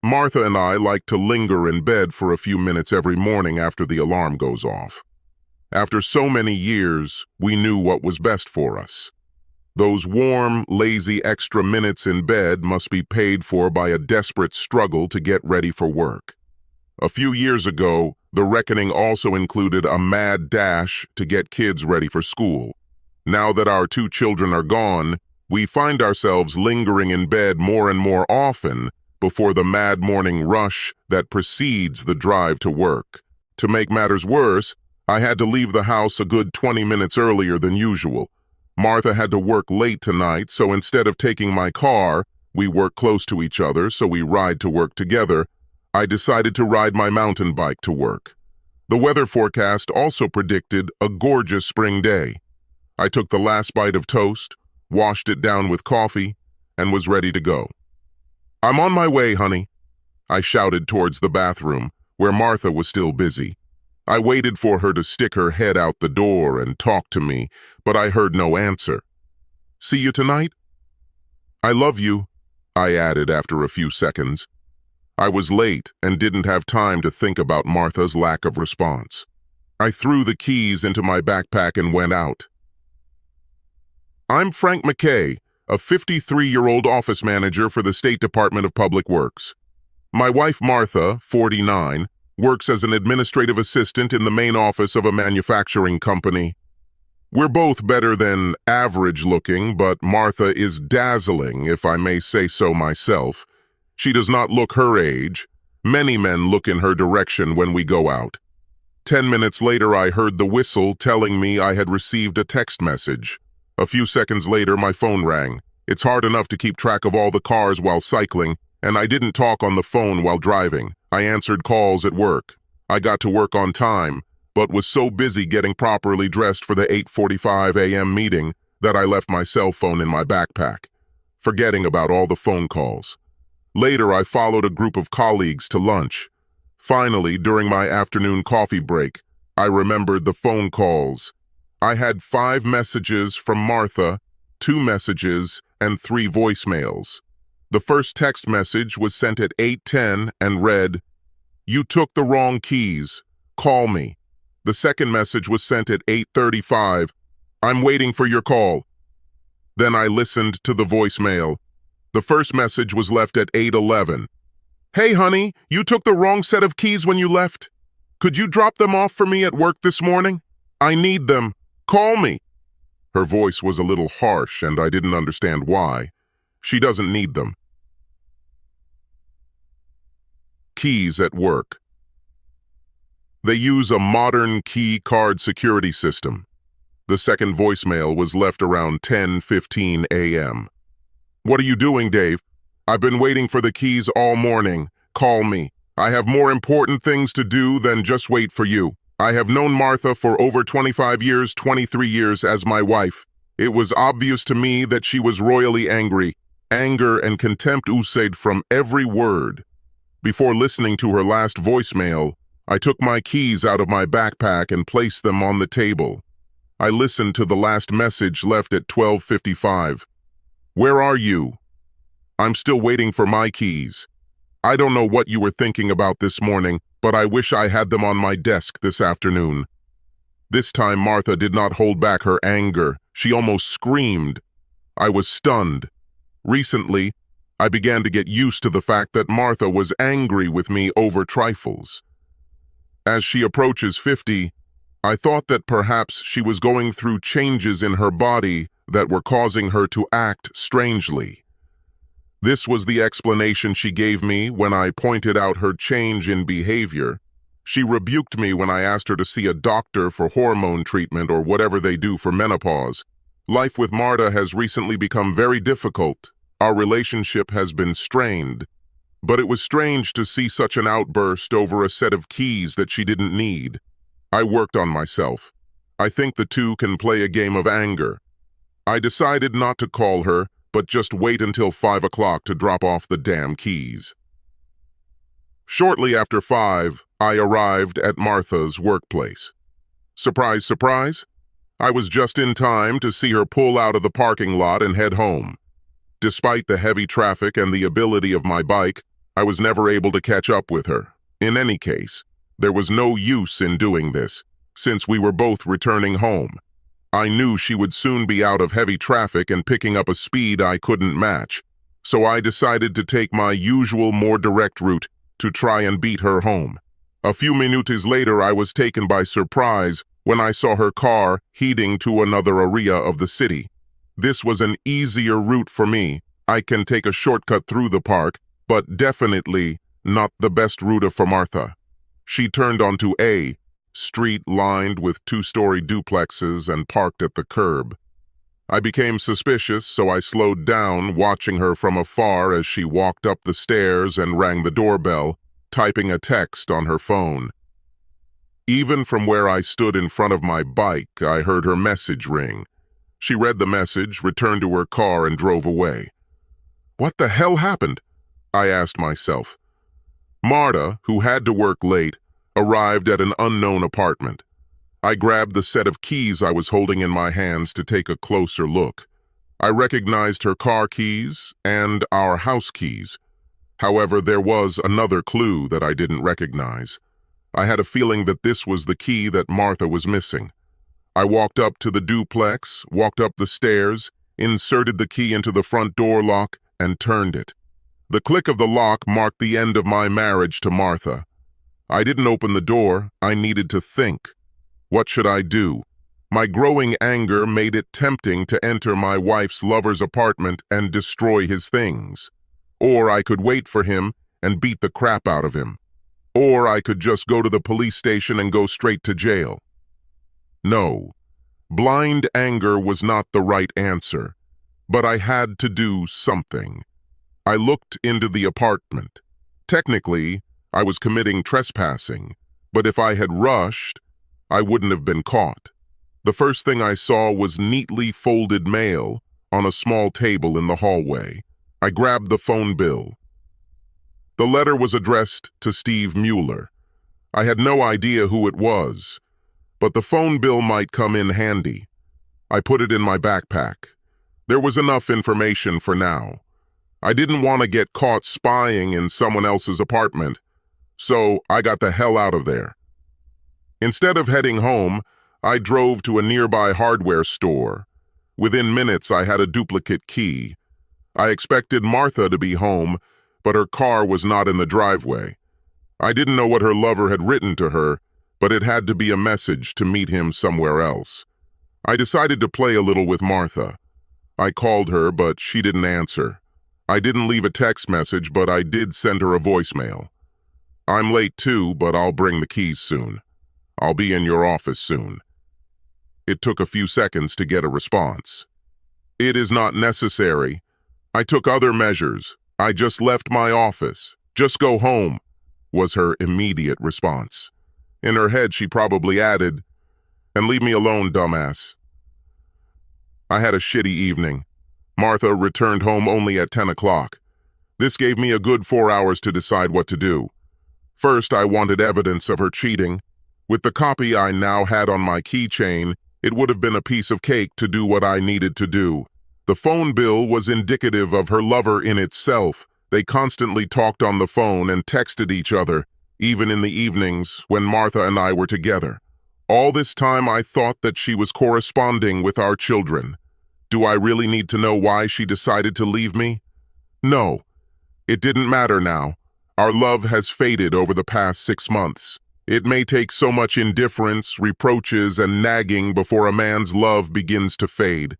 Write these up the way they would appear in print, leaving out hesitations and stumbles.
Martha and I like to linger in bed for a few minutes every morning after the alarm goes off. After so many years, we knew what was best for us. Those warm, lazy extra minutes in bed must be paid for by a desperate struggle to get ready for work. A few years ago, the reckoning also included a mad dash to get kids ready for school. Now that our 2 children are gone, we find ourselves lingering in bed more and more often before the mad morning rush that precedes the drive to work. To make matters worse, I had to leave the house a good 20 minutes earlier than usual. Martha had to work late tonight, so instead of taking my car, we work close to each other, so we ride to work together. I decided to ride my mountain bike to work. The weather forecast also predicted a gorgeous spring day. I took the last bite of toast, washed it down with coffee, and was ready to go. "I'm on my way, honey," I shouted towards the bathroom, where Martha was still busy. I waited for her to stick her head out the door and talk to me, but I heard no answer. "See you tonight?" "I love you," I added after a few seconds. I was late and didn't have time to think about Martha's lack of response. I threw the keys into my backpack and went out. I'm Frank McKay, a 53-year-old office manager for the State Department of Public Works. My wife Martha, 49, works as an administrative assistant in the main office of a manufacturing company. We're both better than average looking, but Martha is dazzling, if I may say so myself. She does not look her age. Many men look in her direction when we go out. 10 minutes later, I heard the whistle telling me I had received a text message. A few seconds later, my phone rang. It's hard enough to keep track of all the cars while cycling, and I didn't talk on the phone while driving. I answered calls at work. I got to work on time, but was so busy getting properly dressed for the 8:45 a.m. meeting that I left my cell phone in my backpack, forgetting about all the phone calls. Later, I followed a group of colleagues to lunch. Finally, during my afternoon coffee break, I remembered the phone calls. I had 5 messages from Martha, 2 messages, and 3 voicemails. The first text message was sent at 8:10 and read, "You took the wrong keys. Call me." The second message was sent at 8:35. "I'm waiting for your call." Then I listened to the voicemail. The first message was left at 8:11. "Hey, honey, you took the wrong set of keys when you left. Could you drop them off for me at work this morning? I need them. Call me." Her voice was a little harsh, and I didn't understand why. She doesn't need them. Keys at work. They use a modern key card security system. The second voicemail was left around 10:15 a.m. "What are you doing, Dave? I've been waiting for the keys all morning. Call me. I have more important things to do than just wait for you. I have known Martha for over 25 years, 23 years as my wife. It was obvious to me that she was royally angry. Anger and contempt oozed from every word. Before listening to her last voicemail, I took my keys out of my backpack and placed them on the table. I listened to the last message left at 12:55. "Where are you? I'm still waiting for my keys. I don't know what you were thinking about this morning, but I wish I had them on my desk this afternoon." This time Martha did not hold back her anger. She almost screamed. I was stunned. Recently, I began to get used to the fact that Martha was angry with me over trifles. As she approaches 50, I thought that perhaps she was going through changes in her body that were causing her to act strangely. This was the explanation she gave me when I pointed out her change in behavior. She rebuked me when I asked her to see a doctor for hormone treatment or whatever they do for menopause. Life with Martha has recently become very difficult. Our relationship has been strained. But it was strange to see such an outburst over a set of keys that she didn't need. I worked on myself. I think the two can play a game of anger. I decided not to call her, but just wait until 5 o'clock to drop off the damn keys. Shortly after 5, I arrived at Martha's workplace. Surprise, surprise, I was just in time to see her pull out of the parking lot and head home. Despite the heavy traffic and the ability of my bike, I was never able to catch up with her. In any case, there was no use in doing this, since we were both returning home. I knew she would soon be out of heavy traffic and picking up a speed I couldn't match, so I decided to take my usual, more direct route to try and beat her home. A few minutes later, I was taken by surprise when I saw her car heading to another area of the city. This was an easier route for me. I can take a shortcut through the park, but definitely not the best route for Martha. She turned onto A street lined with two-story duplexes and parked at the curb. I became suspicious, so I slowed down, watching her from afar as she walked up the stairs and rang the doorbell, typing a text on her phone. Even from where I stood in front of my bike, I heard her message ring. She read the message, returned to her car, and drove away. What the hell happened? I asked myself. Marta, who had to work late, arrived at an unknown apartment. I grabbed the set of keys I was holding in my hands to take a closer look. I recognized her car keys and our house keys. However, there was another clue that I didn't recognize. I had a feeling that this was the key that Martha was missing. I walked up to the duplex, walked up the stairs, inserted the key into the front door lock, and turned it. The click of the lock marked the end of my marriage to Martha. I didn't open the door. I needed to think. What should I do? My growing anger made it tempting to enter my wife's lover's apartment and destroy his things. Or I could wait for him and beat the crap out of him. Or I could just go to the police station and go straight to jail. No, blind anger was not the right answer, but I had to do something. I looked into the apartment. Technically, I was committing trespassing, but if I had rushed, I wouldn't have been caught. The first thing I saw was neatly folded mail on a small table in the hallway. I grabbed the phone bill. The letter was addressed to Steve Mueller. I had no idea who it was, but the phone bill might come in handy. I put it in my backpack. There was enough information for now. I didn't want to get caught spying in someone else's apartment, so I got the hell out of there. Instead of heading home, I drove to a nearby hardware store. Within minutes, I had a duplicate key. I expected Martha to be home, but her car was not in the driveway. I didn't know what her lover had written to her, but it had to be a message to meet him somewhere else. I decided to play a little with Martha. I called her, but she didn't answer. I didn't leave a text message, but I did send her a voicemail. I'm late too, but I'll bring the keys soon. I'll be in your office soon. It took a few seconds to get a response. It is not necessary. I took other measures. I just left my office. Just go home, was her immediate response. In her head, she probably added, and leave me alone, dumbass. I had a shitty evening. Martha returned home only at 10 o'clock. This gave me a good 4 hours to decide what to do. First, I wanted evidence of her cheating. With the copy I now had on my keychain, it would have been a piece of cake to do what I needed to do. The phone bill was indicative of her lover in itself. They constantly talked on the phone and texted each other, even in the evenings when Martha and I were together. All this time I thought that she was corresponding with our children. Do I really need to know why she decided to leave me? No. It didn't matter now. Our love has faded over the past 6 months. It may take so much indifference, reproaches, and nagging before a man's love begins to fade.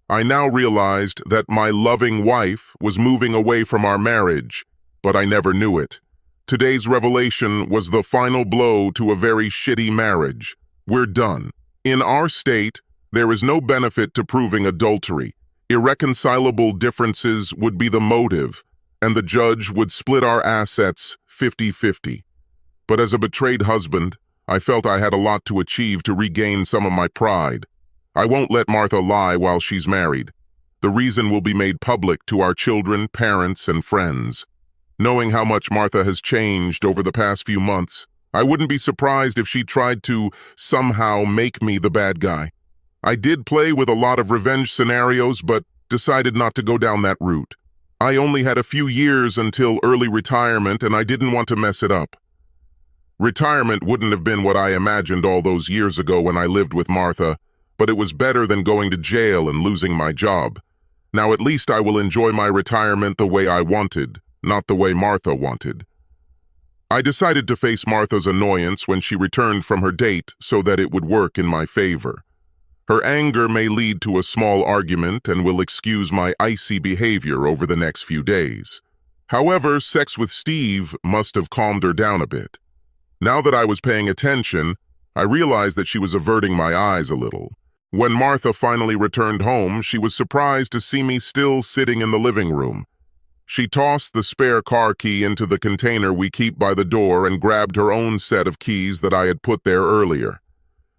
I now realized that my loving wife was moving away from our marriage, but I never knew it. Today's revelation was the final blow to a very shitty marriage. We're done. In our state, there is no benefit to proving adultery. Irreconcilable differences would be the motive, and the judge would split our assets 50-50. But as a betrayed husband, I felt I had a lot to achieve to regain some of my pride. I won't let Martha lie while she's married. The reason will be made public to our children, parents, and friends. Knowing how much Martha has changed over the past few months, I wouldn't be surprised if she tried to somehow make me the bad guy. I did play with a lot of revenge scenarios, but decided not to go down that route. I only had a few years until early retirement, and I didn't want to mess it up. Retirement wouldn't have been what I imagined all those years ago when I lived with Martha, but it was better than going to jail and losing my job. Now at least I will enjoy my retirement the way I wanted, not the way Martha wanted. I decided to face Martha's annoyance when she returned from her date so that it would work in my favor. Her anger may lead to a small argument and will excuse my icy behavior over the next few days. However, sex with Steve must have calmed her down a bit. Now that I was paying attention, I realized that she was averting my eyes a little. When Martha finally returned home, she was surprised to see me still sitting in the living room. She tossed the spare car key into the container we keep by the door and grabbed her own set of keys that I had put there earlier.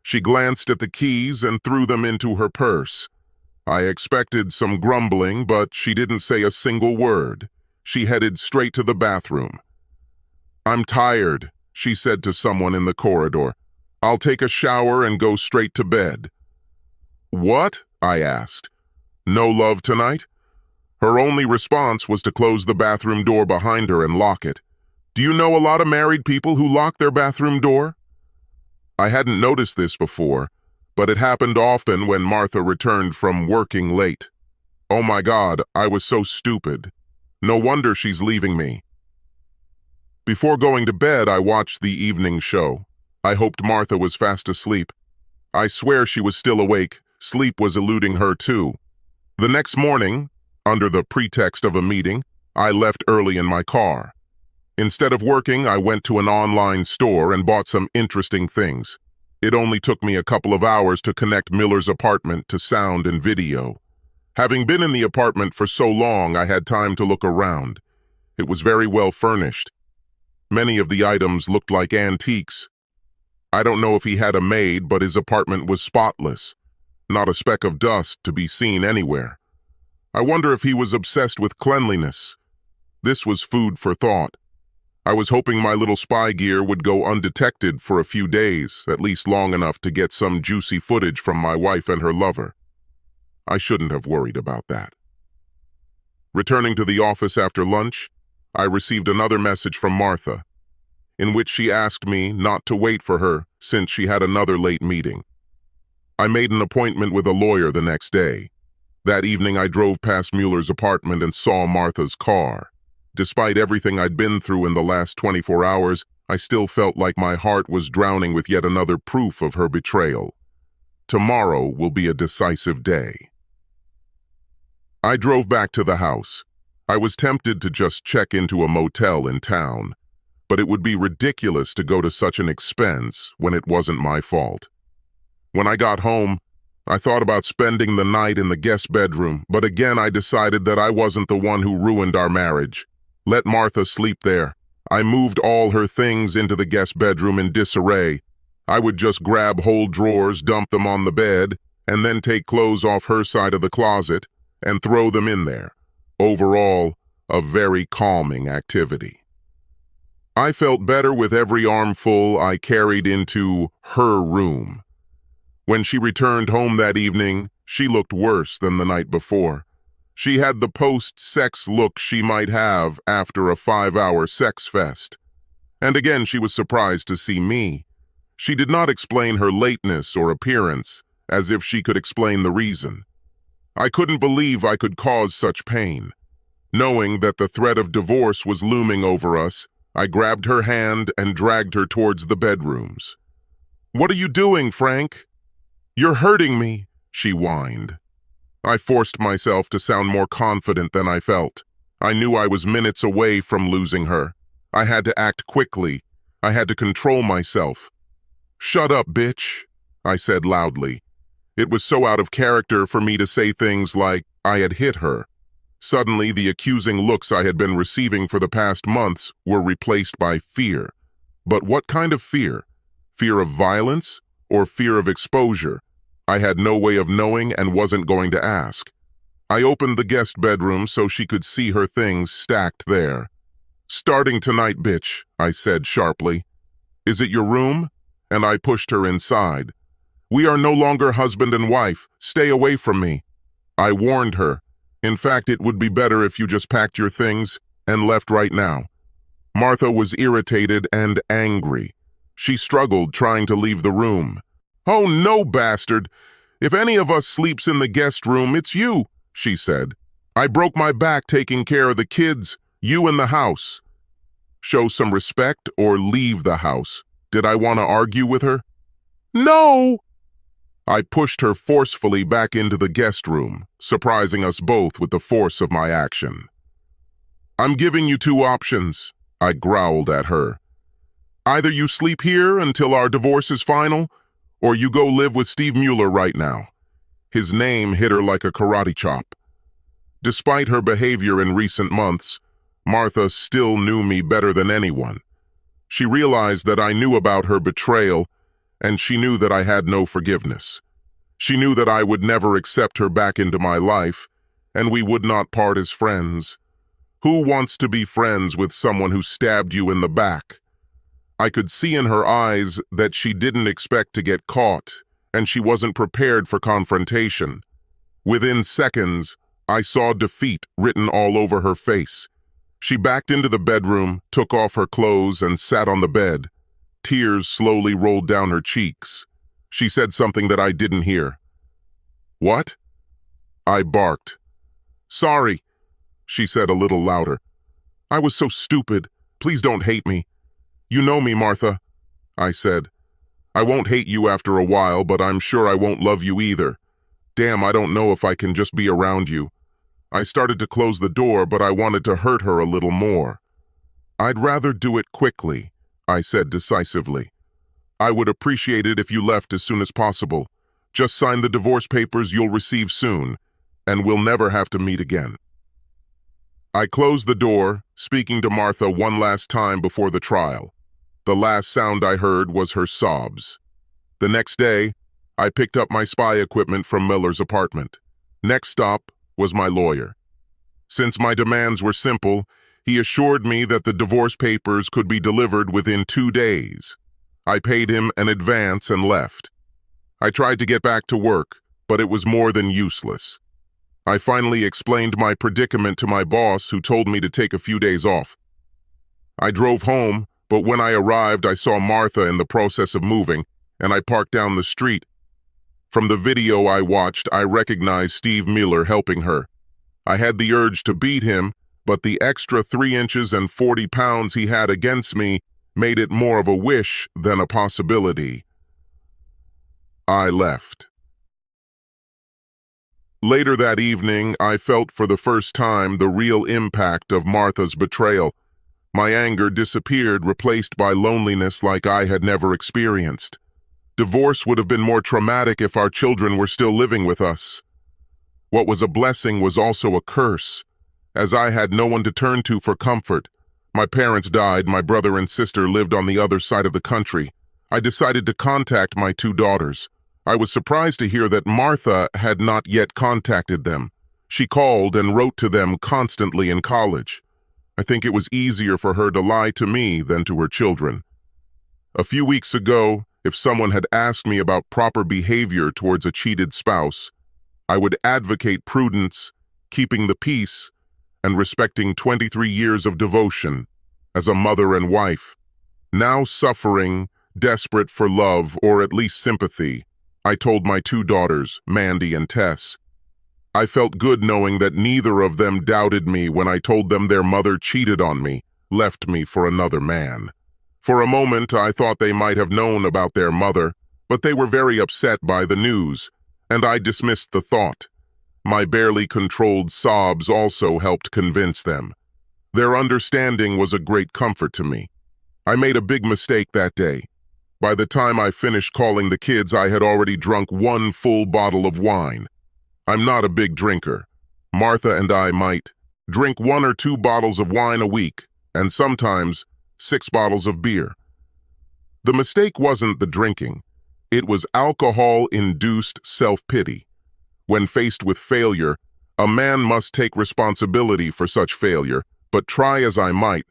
She glanced at the keys and threw them into her purse. I expected some grumbling, but she didn't say a single word. She headed straight to the bathroom. "I'm tired," she said to someone in the corridor. "I'll take a shower and go straight to bed." "What?" I asked. "No love tonight?" Her only response was to close the bathroom door behind her and lock it. "Do you know a lot of married people who lock their bathroom door?" I hadn't noticed this before, but it happened often when Martha returned from working late. Oh my God, I was so stupid. No wonder she's leaving me. Before going to bed, I watched the evening show. I hoped Martha was fast asleep. I swear she was still awake. Sleep was eluding her too. The next morning, under the pretext of a meeting, I left early in my car. Instead of working, I went to an online store and bought some interesting things. It only took me a couple of hours to connect Miller's apartment to sound and video. Having been in the apartment for so long, I had time to look around. It was very well furnished. Many of the items looked like antiques. I don't know if he had a maid, but his apartment was spotless. Not a speck of dust to be seen anywhere. I wonder if he was obsessed with cleanliness. This was food for thought. I was hoping my little spy gear would go undetected for a few days, at least long enough to get some juicy footage from my wife and her lover. I shouldn't have worried about that. Returning to the office after lunch, I received another message from Martha, in which she asked me not to wait for her since she had another late meeting. I made an appointment with a lawyer the next day. That evening I drove past Mueller's apartment and saw Martha's car. Despite everything I'd been through in the last 24 hours, I still felt like my heart was drowning with yet another proof of her betrayal. Tomorrow will be a decisive day. I drove back to the house. I was tempted to just check into a motel in town, but it would be ridiculous to go to such an expense when it wasn't my fault. When I got home, I thought about spending the night in the guest bedroom, but again I decided that I wasn't the one who ruined our marriage. Let Martha sleep there. I moved all her things into the guest bedroom in disarray. I would just grab whole drawers, dump them on the bed, and then take clothes off her side of the closet and throw them in there. Overall, a very calming activity. I felt better with every armful I carried into her room. When she returned home that evening, she looked worse than the night before. She had the post-sex look she might have after a 5-hour sex fest. And again, she was surprised to see me. She did not explain her lateness or appearance, as if she could explain the reason. I couldn't believe I could cause such pain. Knowing that the threat of divorce was looming over us, I grabbed her hand and dragged her towards the bedrooms. "What are you doing, Frank?" "You're hurting me," she whined. I forced myself to sound more confident than I felt. I knew I was minutes away from losing her. I had to act quickly. I had to control myself. "Shut up, bitch," I said loudly. It was so out of character for me to say things like I had hit her. Suddenly, the accusing looks I had been receiving for the past months were replaced by fear. But what kind of fear? Fear of violence or fear of exposure? I had no way of knowing and wasn't going to ask. I opened the guest bedroom so she could see her things stacked there. "Starting tonight, bitch," I said sharply. "Is it your room?" And I pushed her inside. "We are no longer husband and wife. Stay away from me." I warned her. In fact, it would be better if you just packed your things and left right now." Martha was irritated and angry. She struggled, trying to leave the room. "Oh, no, bastard! If any of us sleeps in the guest room, it's you," she said. "I broke my back taking care of the kids, you in the house. Show some respect or leave the house." Did I want to argue with her? "No!" I pushed her forcefully back into the guest room, surprising us both with the force of my action. "I'm giving you two options," I growled at her. "Either you sleep here until our divorce is final, or you go live with Steve Mueller right now." His name hit her like a karate chop. Despite her behavior in recent months, Martha still knew me better than anyone. She realized that I knew about her betrayal, and she knew that I had no forgiveness. She knew that I would never accept her back into my life, and we would not part as friends. Who wants to be friends with someone who stabbed you in the back? I could see in her eyes that she didn't expect to get caught, and she wasn't prepared for confrontation. Within seconds, I saw defeat written all over her face. She backed into the bedroom, took off her clothes, and sat on the bed. Tears slowly rolled down her cheeks. She said something that I didn't hear. "What?" I barked. "Sorry," she said a little louder. "I was so stupid. Please don't hate me." "You know me, Martha," I said. "I won't hate you after a while, but I'm sure I won't love you either. Damn, I don't know if I can just be around you." I started to close the door, but I wanted to hurt her a little more. "I'd rather do it quickly," I said decisively. "I would appreciate it if you left as soon as possible. Just sign the divorce papers you'll receive soon, and we'll never have to meet again." I closed the door, speaking to Martha one last time before the trial. The last sound I heard was her sobs. The next day, I picked up my spy equipment from Miller's apartment. Next stop was my lawyer. Since my demands were simple, he assured me that the divorce papers could be delivered within 2 days. I paid him an advance and left. I tried to get back to work, but it was more than useless. I finally explained my predicament to my boss, who told me to take a few days off. I drove home, but when I arrived, I saw Martha in the process of moving, and I parked down the street. From the video I watched, I recognized Steve Mueller helping her. I had the urge to beat him, but the extra 3 inches and 40 pounds he had against me made it more of a wish than a possibility. I left. Later that evening, I felt for the first time the real impact of Martha's betrayal. My anger disappeared, replaced by loneliness like I had never experienced. Divorce would have been more traumatic if our children were still living with us. What was a blessing was also a curse, as I had no one to turn to for comfort. My parents died, my brother and sister lived on the other side of the country. I decided to contact my 2 daughters. I was surprised to hear that Martha had not yet contacted them. She called and wrote to them constantly in college. I think it was easier for her to lie to me than to her children. A few weeks ago, if someone had asked me about proper behavior towards a cheated spouse, I would advocate prudence, keeping the peace, and respecting 23 years of devotion as a mother and wife. Now suffering, desperate for love or at least sympathy, I told my 2 daughters, Mandy and Tess. I felt good knowing that neither of them doubted me when I told them their mother cheated on me, left me for another man. For a moment, I thought they might have known about their mother, but they were very upset by the news, and I dismissed the thought. My barely controlled sobs also helped convince them. Their understanding was a great comfort to me. I made a big mistake that day. By the time I finished calling the kids, I had already drunk 1 full bottle of wine. I'm not a big drinker. Martha and I might drink 1 or 2 bottles of wine a week, and sometimes 6 bottles of beer. The mistake wasn't the drinking. It was alcohol-induced self-pity. When faced with failure, a man must take responsibility for such failure, but try as I might,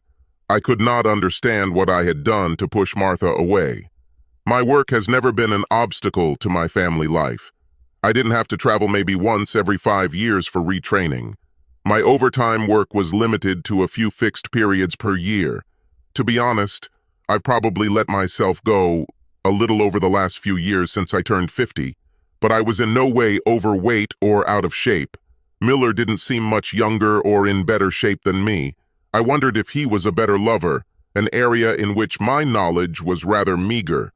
I could not understand what I had done to push Martha away. My work has never been an obstacle to my family life. I didn't have to travel maybe once every 5 years for retraining. My overtime work was limited to a few fixed periods per year. To be honest, I've probably let myself go a little over the last few years since I turned 50, but I was in no way overweight or out of shape. Miller didn't seem much younger or in better shape than me. I wondered if he was a better lover, an area in which my knowledge was rather meager.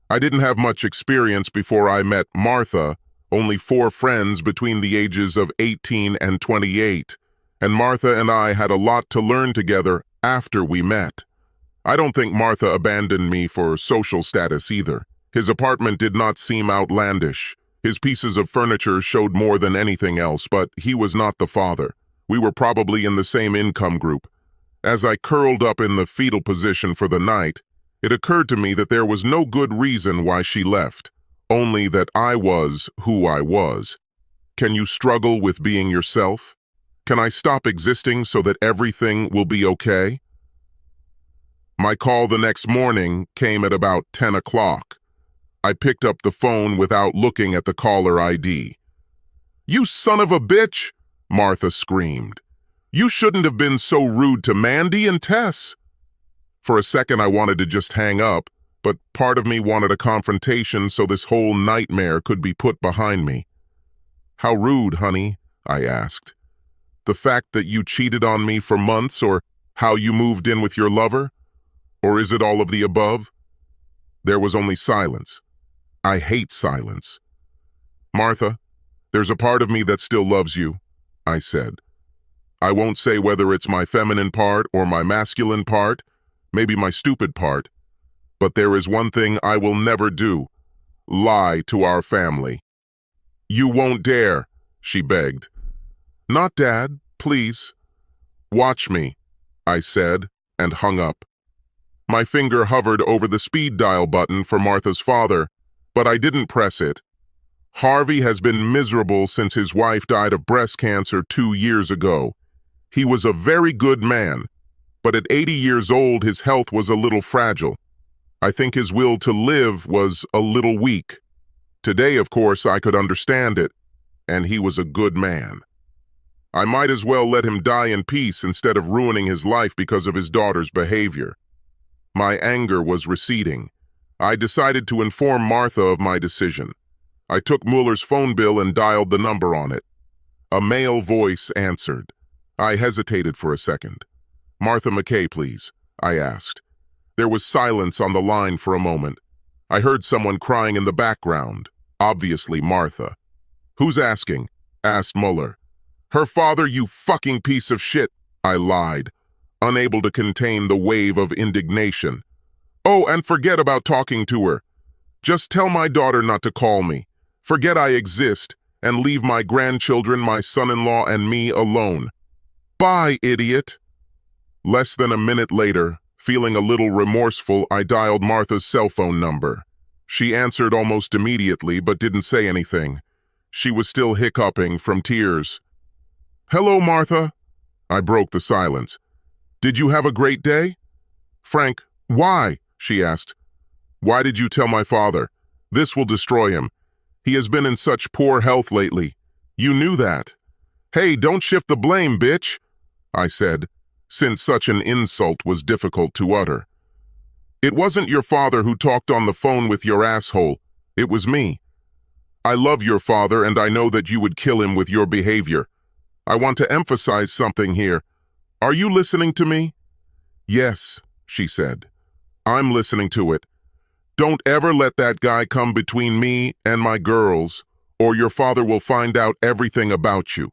I didn't have much experience before I met Martha, only 4 friends between the ages of 18 and 28, and Martha and I had a lot to learn together after we met. I don't think Martha abandoned me for social status either. His apartment did not seem outlandish. His pieces of furniture showed more than anything else, but he was not the father. We were probably in the same income group. As I curled up in the fetal position for the night, it occurred to me that there was no good reason why she left, only that I was who I was. Can you struggle with being yourself? Can I stop existing so that everything will be okay? My call the next morning came at about 10 o'clock. I picked up the phone without looking at the caller ID. "You son of a bitch!" Martha screamed. "You shouldn't have been so rude to Mandy and Tess." For a second I wanted to just hang up, but part of me wanted a confrontation so this whole nightmare could be put behind me. "How rude, honey?" I asked. "The fact that you cheated on me for months, or how you moved in with your lover? Or is it all of the above?" There was only silence. I hate silence. "Martha, there's a part of me that still loves you," I said. "I won't say whether it's my feminine part or my masculine part, maybe my stupid part, but there is one thing I will never do: lie to our family." "You won't dare," she begged. "Not Dad, please." "Watch me," I said, and hung up. My finger hovered over the speed dial button for Martha's father, but I didn't press it. Harvey has been miserable since his wife died of breast cancer 2 years ago. He was a very good man, but at 80 years old his health was a little fragile. I think his will to live was a little weak. Today, of course, I could understand it, and he was a good man. I might as well let him die in peace instead of ruining his life because of his daughter's behavior. My anger was receding. I decided to inform Martha of my decision. I took Muller's phone bill and dialed the number on it. A male voice answered. I hesitated for a second. "Martha McKay, please," I asked. There was silence on the line for a moment. I heard someone crying in the background, obviously Martha. "Who's asking?" asked Muller. "Her father, you fucking piece of shit," I lied, unable to contain the wave of indignation. "Oh, and forget about talking to her. Just tell my daughter not to call me. Forget I exist, and leave my grandchildren, my son-in-law, and me alone. Bye, idiot." Less than a minute later, feeling a little remorseful, I dialed Martha's cell phone number. She answered almost immediately, but didn't say anything. She was still hiccuping from tears. "Hello, Martha." I broke the silence. "Did you have a great day?" "Frank, why?" she asked. "Why did you tell my father? This will destroy him. He has been in such poor health lately. You knew that." "Hey, don't shift the blame, bitch," I said, since such an insult was difficult to utter. "It wasn't your father who talked on the phone with your asshole. It was me. I love your father, and I know that you would kill him with your behavior. I want to emphasize something here. Are you listening to me?" "Yes," she said. "I'm listening to it. Don't ever let that guy come between me and my girls, or your father will find out everything about you."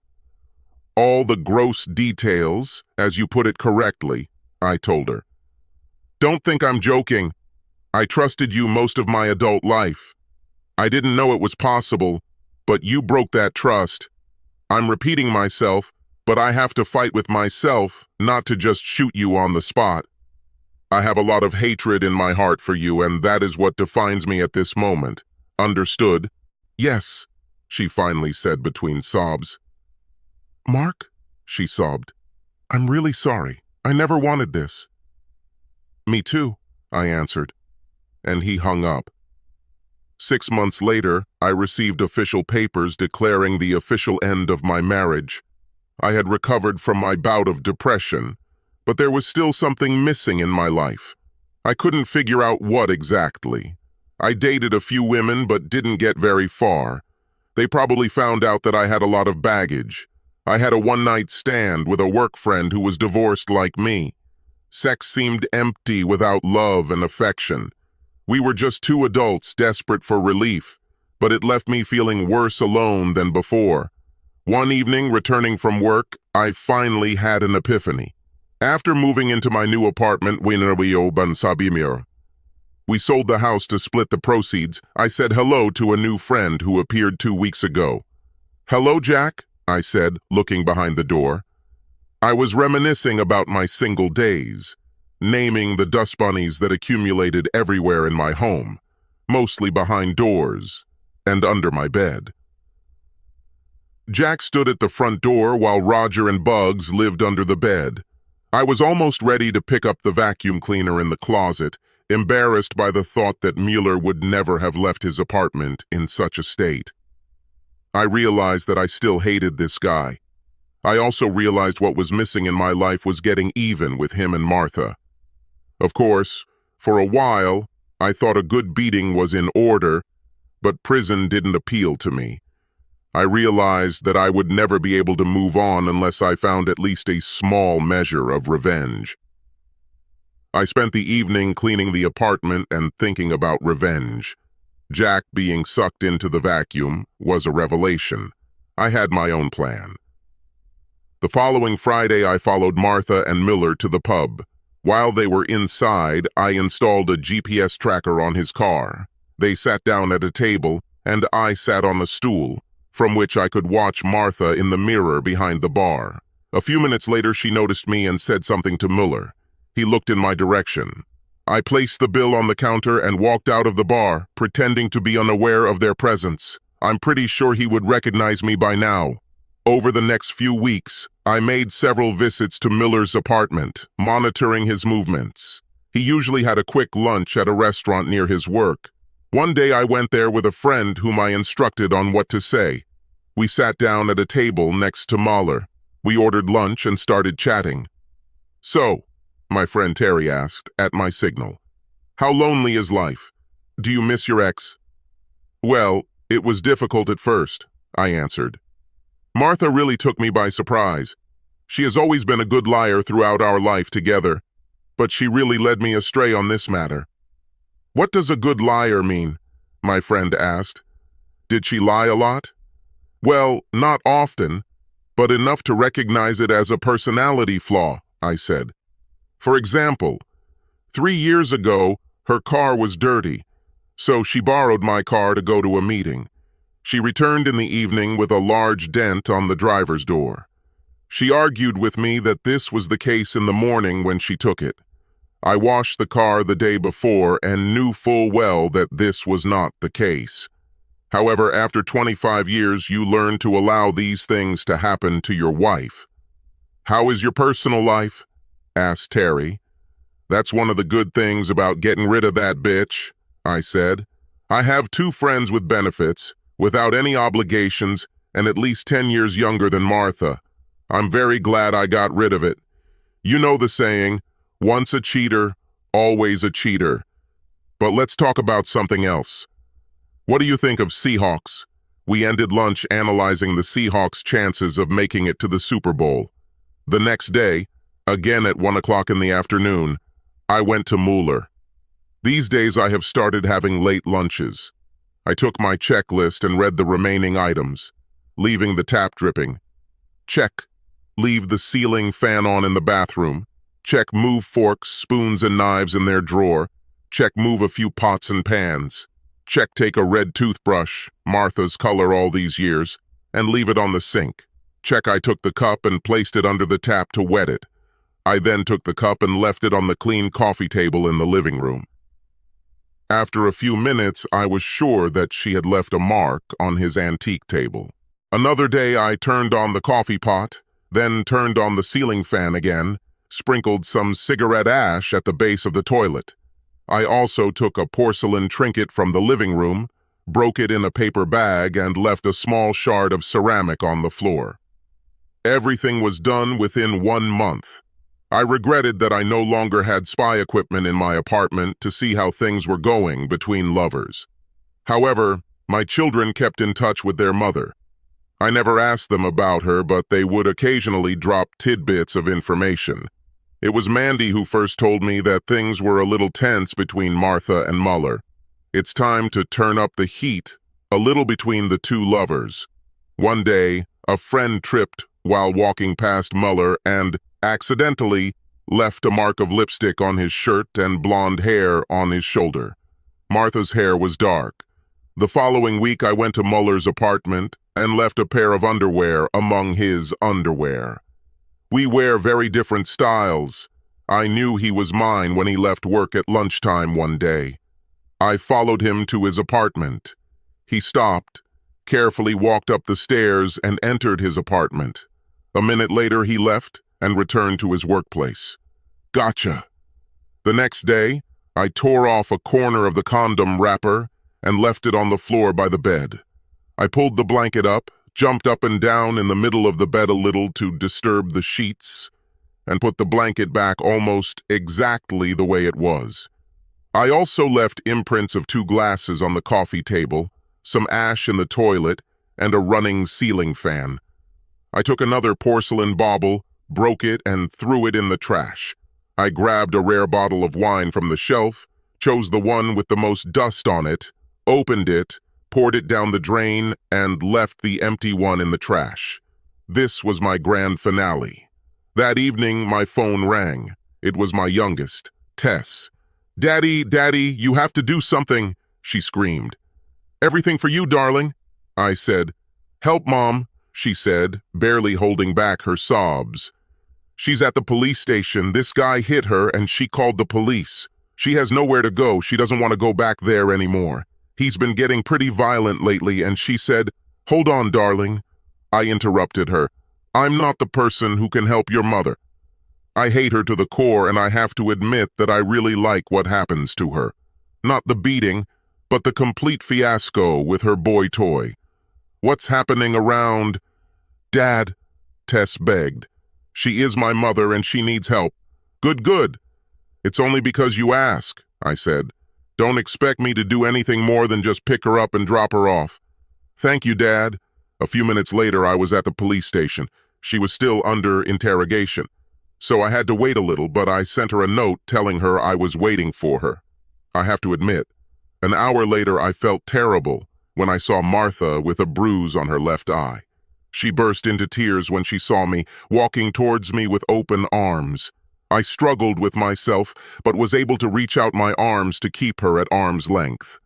"All the gross details, as you put it correctly," I told her. "Don't think I'm joking. I trusted you most of my adult life. I didn't know it was possible, but you broke that trust. I'm repeating myself, but I have to fight with myself, not to just shoot you on the spot. I have a lot of hatred in my heart for you, and that is what defines me at this moment. Understood?" "Yes," she finally said between sobs. "Mark," she sobbed, "I'm really sorry. I never wanted this." "Me too," I answered, and he hung up. 6 months later, I received official papers declaring the official end of my marriage. I had recovered from my bout of depression, but there was still something missing in my life. I couldn't figure out what exactly. I dated a few women but didn't get very far. They probably found out that I had a lot of baggage. I had a one-night stand with a work friend who was divorced like me. Sex seemed empty without love and affection. We were just two adults desperate for relief, but it left me feeling worse alone than before. One evening, returning from work, I finally had an epiphany. After moving into my new apartment, we sold the house to split the proceeds. I said hello to a new friend who appeared 2 weeks ago. "Hello, Jack," I said, looking behind the door. I was reminiscing about my single days, naming the dust bunnies that accumulated everywhere in my home, mostly behind doors and under my bed. Jack stood at the front door while Roger and Bugs lived under the bed. I was almost ready to pick up the vacuum cleaner in the closet, embarrassed by the thought that Mueller would never have left his apartment in such a state. I realized that I still hated this guy. I also realized what was missing in my life was getting even with him and Martha. Of course, for a while, I thought a good beating was in order, but prison didn't appeal to me. I realized that I would never be able to move on unless I found at least a small measure of revenge. I spent the evening cleaning the apartment and thinking about revenge. Jack being sucked into the vacuum was a revelation. I had my own plan. The following Friday, I followed Martha and Miller to the pub. While they were inside, I installed a GPS tracker on his car. They sat down at a table, and I sat on a stool, from which I could watch Martha in the mirror behind the bar. A few minutes later, she noticed me and said something to Miller. He looked in my direction. I placed the bill on the counter and walked out of the bar, pretending to be unaware of their presence. I'm pretty sure he would recognize me by now. Over the next few weeks, I made several visits to Miller's apartment, monitoring his movements. He usually had a quick lunch at a restaurant near his work. One day I went there with a friend whom I instructed on what to say. We sat down at a table next to Mahler. We ordered lunch and started chatting. "So," my friend Terry asked, at my signal, "how lonely is life? Do you miss your ex?" "Well, it was difficult at first," I answered. "Martha really took me by surprise. She has always been a good liar throughout our life together, but she really led me astray on this matter." "What does a good liar mean?" my friend asked. "Did she lie a lot?" "Well, not often, but enough to recognize it as a personality flaw," I said. "For example, 3 years ago, her car was dirty, so she borrowed my car to go to a meeting. She returned in the evening with a large dent on the driver's door. She argued with me that this was the case in the morning when she took it. I washed the car the day before and knew full well that this was not the case. However, after 25 years, you learn to allow these things to happen to your wife." "How is your personal life?" asked Terry. "That's one of the good things about getting rid of that bitch," I said. "I have 2 friends with benefits, without any obligations, and at least 10 years younger than Martha. I'm very glad I got rid of it. You know the saying, once a cheater, always a cheater. But let's talk about something else. What do you think of Seahawks?" We ended lunch analyzing the Seahawks' chances of making it to the Super Bowl. The next day, again at 1 o'clock in the afternoon, I went to Mueller. These days I have started having late lunches. I took my checklist and read the remaining items, leaving the tap dripping. Check. Leave the ceiling fan on in the bathroom. Check. Move forks, spoons, and knives in their drawer. Check. Move a few pots and pans. Check. Take a red toothbrush, Martha's color all these years, and leave it on the sink. Check. I took the cup and placed it under the tap to wet it. I then took the cup and left it on the clean coffee table in the living room. After a few minutes, I was sure that she had left a mark on his antique table. Another day, I turned on the coffee pot, then turned on the ceiling fan again, sprinkled some cigarette ash at the base of the toilet. I also took a porcelain trinket from the living room, broke it in a paper bag, and left a small shard of ceramic on the floor. Everything was done within 1 month. I regretted that I no longer had spy equipment in my apartment to see how things were going between lovers. However, my children kept in touch with their mother. I never asked them about her, but they would occasionally drop tidbits of information. It was Mandy who first told me that things were a little tense between Martha and Muller. It's time to turn up the heat a little between the two lovers. One day, a friend tripped while walking past Muller and, accidentally, left a mark of lipstick on his shirt and blonde hair on his shoulder. Martha's hair was dark. The following week I went to Muller's apartment and left a pair of underwear among his underwear. We wear very different styles. I knew he was mine when he left work at lunchtime one day. I followed him to his apartment. He stopped, carefully walked up the stairs and entered his apartment. A minute later he left and returned to his workplace. Gotcha. The next day, I tore off a corner of the condom wrapper and left it on the floor by the bed. I pulled the blanket up, jumped up and down in the middle of the bed a little to disturb the sheets, and put the blanket back almost exactly the way it was. I also left imprints of 2 glasses on the coffee table, some ash in the toilet, and a running ceiling fan. I took another porcelain bauble, broke it, and threw it in the trash. I grabbed a rare bottle of wine from the shelf, chose the one with the most dust on it, opened it, poured it down the drain, and left the empty one in the trash. This was my grand finale. That evening, my phone rang. It was my youngest, Tess. "Daddy, Daddy, you have to do something," she screamed. "Everything for you, darling," I said. "Help, Mom," she said, barely holding back her sobs. "She's at the police station. This guy hit her and she called the police. She has nowhere to go. She doesn't want to go back there anymore. He's been getting pretty violent lately," and she said, "Hold on, darling." I interrupted her. "I'm not the person who can help your mother. I hate her to the core, and I have to admit that I really like what happens to her. Not the beating, but the complete fiasco with her boy toy. What's happening around—" "Dad," Tess begged. "She is my mother and she needs help." "Good, good. It's only because you ask," I said. "Don't expect me to do anything more than just pick her up and drop her off." "Thank you, Dad." A few minutes later, I was at the police station. She was still under interrogation. So I had to wait a little, but I sent her a note telling her I was waiting for her. I have to admit, an hour later I felt terrible when I saw Martha with a bruise on her left eye. She burst into tears when she saw me, walking towards me with open arms. I struggled with myself, but was able to reach out my arms to keep her at arm's length.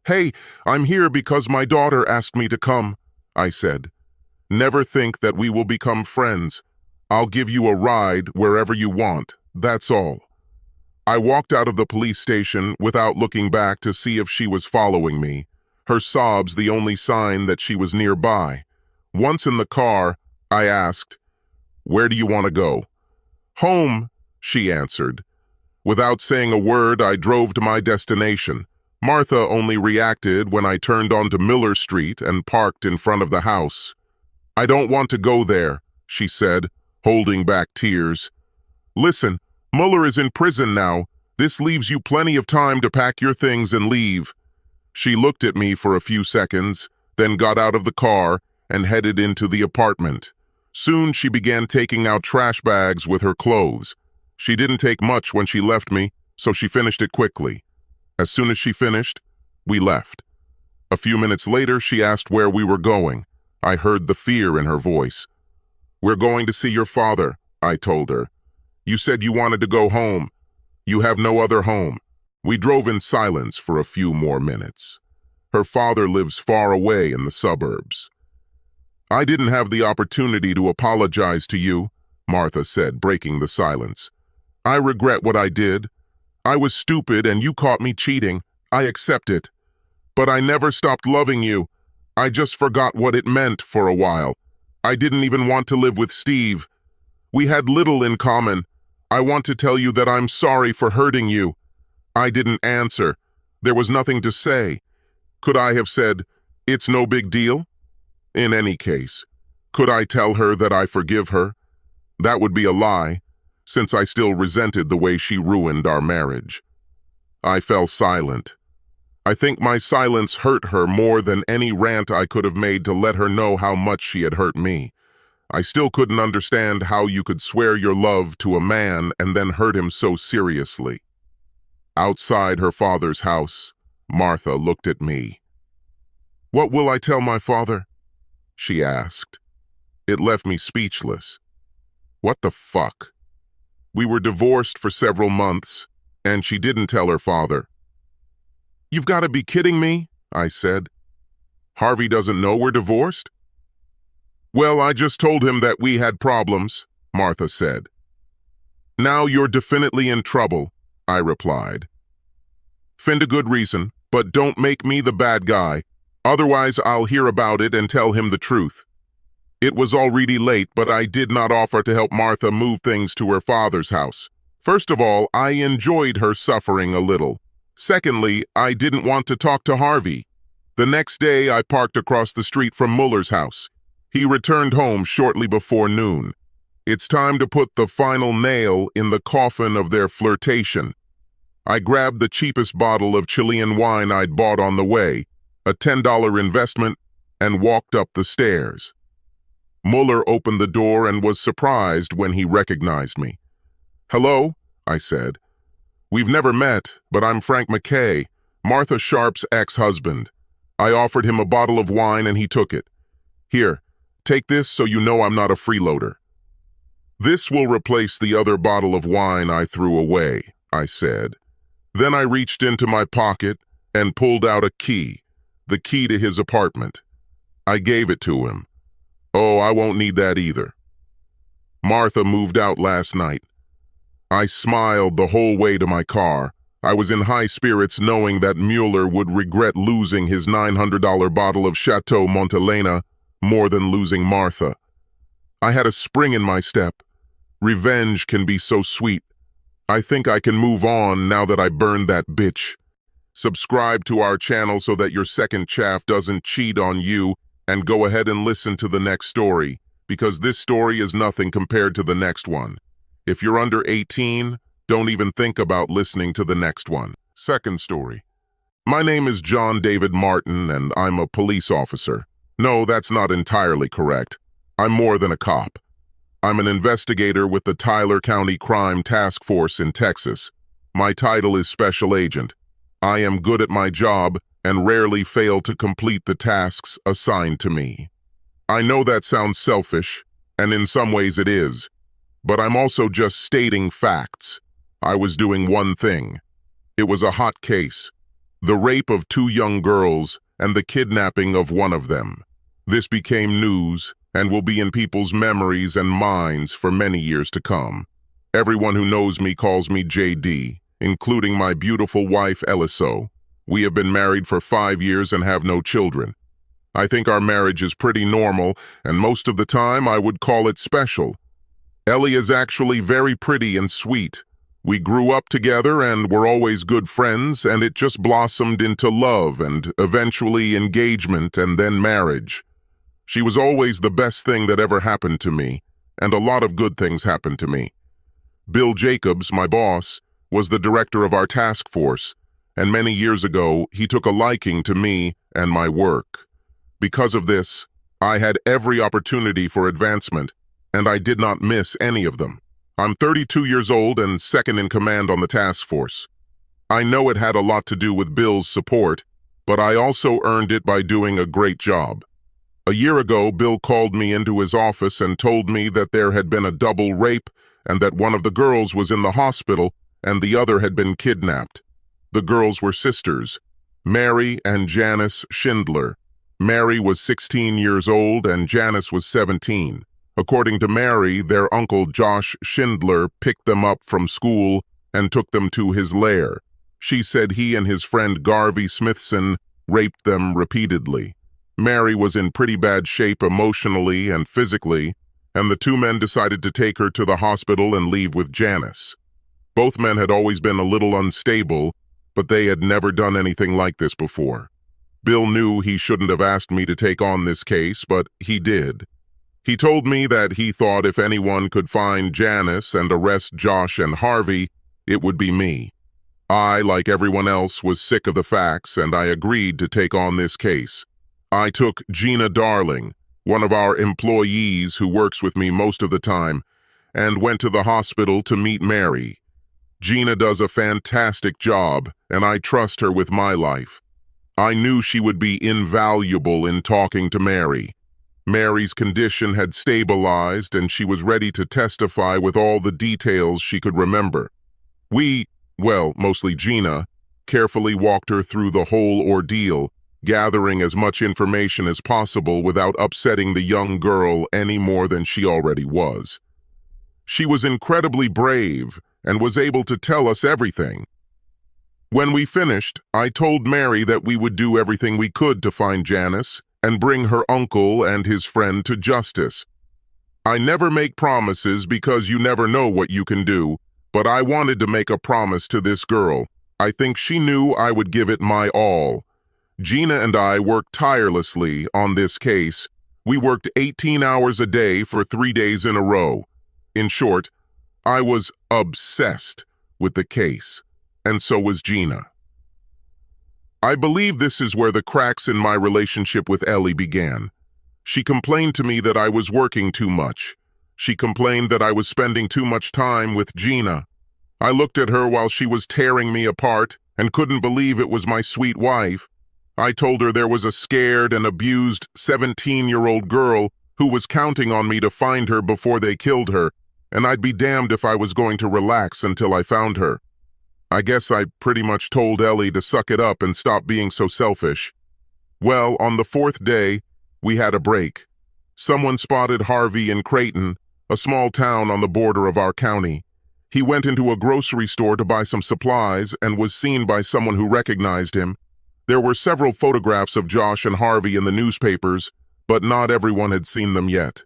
"Hey, I'm here because my daughter asked me to come," I said. "Never think that we will become friends. I'll give you a ride wherever you want, that's all." I walked out of the police station without looking back to see if she was following me, her sobs the only sign that she was nearby. Once in the car, I asked, "Where do you want to go?" "Home," she answered. Without saying a word, I drove to my destination. Martha only reacted when I turned onto Miller Street and parked in front of the house. "I don't want to go there," she said, holding back tears. "Listen, Muller is in prison now. This leaves you plenty of time to pack your things and leave." She looked at me for a few seconds, then got out of the car and headed into the apartment. Soon she began taking out trash bags with her clothes. She didn't take much when she left me, so she finished it quickly. As soon as she finished, we left. A few minutes later, she asked where we were going. I heard the fear in her voice. "We're going to see your father," I told her. "You said you wanted to go home. You have no other home." We drove in silence for a few more minutes. Her father lives far away in the suburbs. "I didn't have the opportunity to apologize to you," Martha said, breaking the silence. "I regret what I did. I was stupid and you caught me cheating. I accept it. But I never stopped loving you. I just forgot what it meant for a while. I didn't even want to live with Steve. We had little in common. I want to tell you that I'm sorry for hurting you." I didn't answer. There was nothing to say. Could I have said, "It's no big deal"? In any case, Could I tell her that I forgive her? That would be a lie, since I still resented the way she ruined our marriage. I fell silent. I think my silence hurt her more than any rant I could have made to let her know how much she had hurt me. I still couldn't understand how you could swear your love to a man and then hurt him so seriously. Outside her father's house, Martha looked at me. "What will I tell my father?" she asked. It left me speechless. What the fuck? We were divorced for several months, and she didn't tell her father. "You've got to be kidding me," I said. "Harvey doesn't know we're divorced?" "Well, I just told him that we had problems," Martha said. "Now you're definitely in trouble," I replied. "Find a good reason, but don't make me the bad guy. Otherwise, I'll hear about it and tell him the truth." It was already late, but I did not offer to help Martha move things to her father's house. First of all, I enjoyed her suffering a little. Secondly, I didn't want to talk to Harvey. The next day, I parked across the street from Muller's house. He returned home shortly before noon. It's time to put the final nail in the coffin of their flirtation. I grabbed the cheapest bottle of Chilean wine I'd bought on the way, a $10 investment, and walked up the stairs. Muller opened the door and was surprised when he recognized me. "Hello," I said. "We've never met, but I'm Frank McKay, Martha Sharp's ex-husband. I offered him a bottle of wine and he took it. Here, take this so you know I'm not a freeloader." "This will replace the other bottle of wine I threw away," I said. Then I reached into my pocket and pulled out a key, the key to his apartment. I gave it to him. "Oh, I won't need that either." Martha moved out last night. I smiled the whole way to my car. I was in high spirits knowing that Mueller would regret losing his $900 bottle of Chateau Montelena more than losing Martha. I had a spring in my step. Revenge can be so sweet. I think I can move on now that I burned that bitch. Subscribe to our channel so that your second chaff doesn't cheat on you, and go ahead and listen to the next story, because this story is nothing compared to the next one. If you're under 18, don't even think about listening to the next one. Second story. My name is John David Martin, and I'm a police officer. No, that's not entirely correct. I'm more than a cop. I'm an investigator with the Tyler County Crime Task Force in Texas. My title is Special Agent. I am good at my job and rarely fail to complete the tasks assigned to me. I know that sounds selfish, and in some ways it is, but I'm also just stating facts. I was doing one thing. It was a hot case: the rape of 2 young girls and the kidnapping of one of them. This became news and will be in people's memories and minds for many years to come. Everyone who knows me calls me JD, including my beautiful wife, Eliso. We have been married for 5 years and have no children. I think our marriage is pretty normal, and most of the time I would call it special. Ellie is actually very pretty and sweet. We grew up together and were always good friends, and it just blossomed into love and eventually engagement and then marriage. She was always the best thing that ever happened to me, and a lot of good things happened to me. Bill Jacobs, my boss, was the director of our task force, and many years ago, he took a liking to me and my work. Because of this, I had every opportunity for advancement, and I did not miss any of them. I'm 32 years old and second in command on the task force. I know it had a lot to do with Bill's support, but I also earned it by doing a great job. A year ago, Bill called me into his office and told me that there had been a double rape and that one of the girls was in the hospital and the other had been kidnapped. The girls were sisters, Mary and Janice Schindler. Mary was 16 years old and Janice was 17. According to Mary, their uncle Josh Schindler picked them up from school and took them to his lair. She said he and his friend Garvey Smithson raped them repeatedly. Mary was in pretty bad shape emotionally and physically, and the 2 men decided to take her to the hospital and leave with Janice. Both men had always been a little unstable, but they had never done anything like this before. Bill knew he shouldn't have asked me to take on this case, but he did. He told me that he thought if anyone could find Janice and arrest Josh and Harvey, it would be me. I, like everyone else, was sick of the facts, and I agreed to take on this case. I took Gina Darling, one of our employees who works with me most of the time, and went to the hospital to meet Mary. Gina does a fantastic job, and I trust her with my life. I knew she would be invaluable in talking to Mary. Mary's condition had stabilized, and she was ready to testify with all the details she could remember. Mostly Gina, carefully walked her through the whole ordeal, gathering as much information as possible without upsetting the young girl any more than she already was. She was incredibly brave and was able to tell us everything. When we finished, I told Mary that we would do everything we could to find Janice and bring her uncle and his friend to justice. I never make promises because you never know what you can do, but I wanted to make a promise to this girl. I think she knew I would give it my all. Gina and I worked tirelessly on this case. We worked 18 hours a day for 3 days in a row. In short, I was obsessed with the case, and so was Gina. I believe this is where the cracks in my relationship with Ellie began. She complained to me that I was working too much. She complained that I was spending too much time with Gina. I looked at her while she was tearing me apart and couldn't believe it was my sweet wife. I told her there was a scared and abused 17-year-old girl who was counting on me to find her before they killed her, and I'd be damned if I was going to relax until I found her. I guess I pretty much told Ellie to suck it up and stop being so selfish. Well, on the 4th day, we had a break. Someone spotted Harvey in Creighton, a small town on the border of our county. He went into a grocery store to buy some supplies and was seen by someone who recognized him. There were several photographs of Josh and Harvey in the newspapers, but not everyone had seen them yet.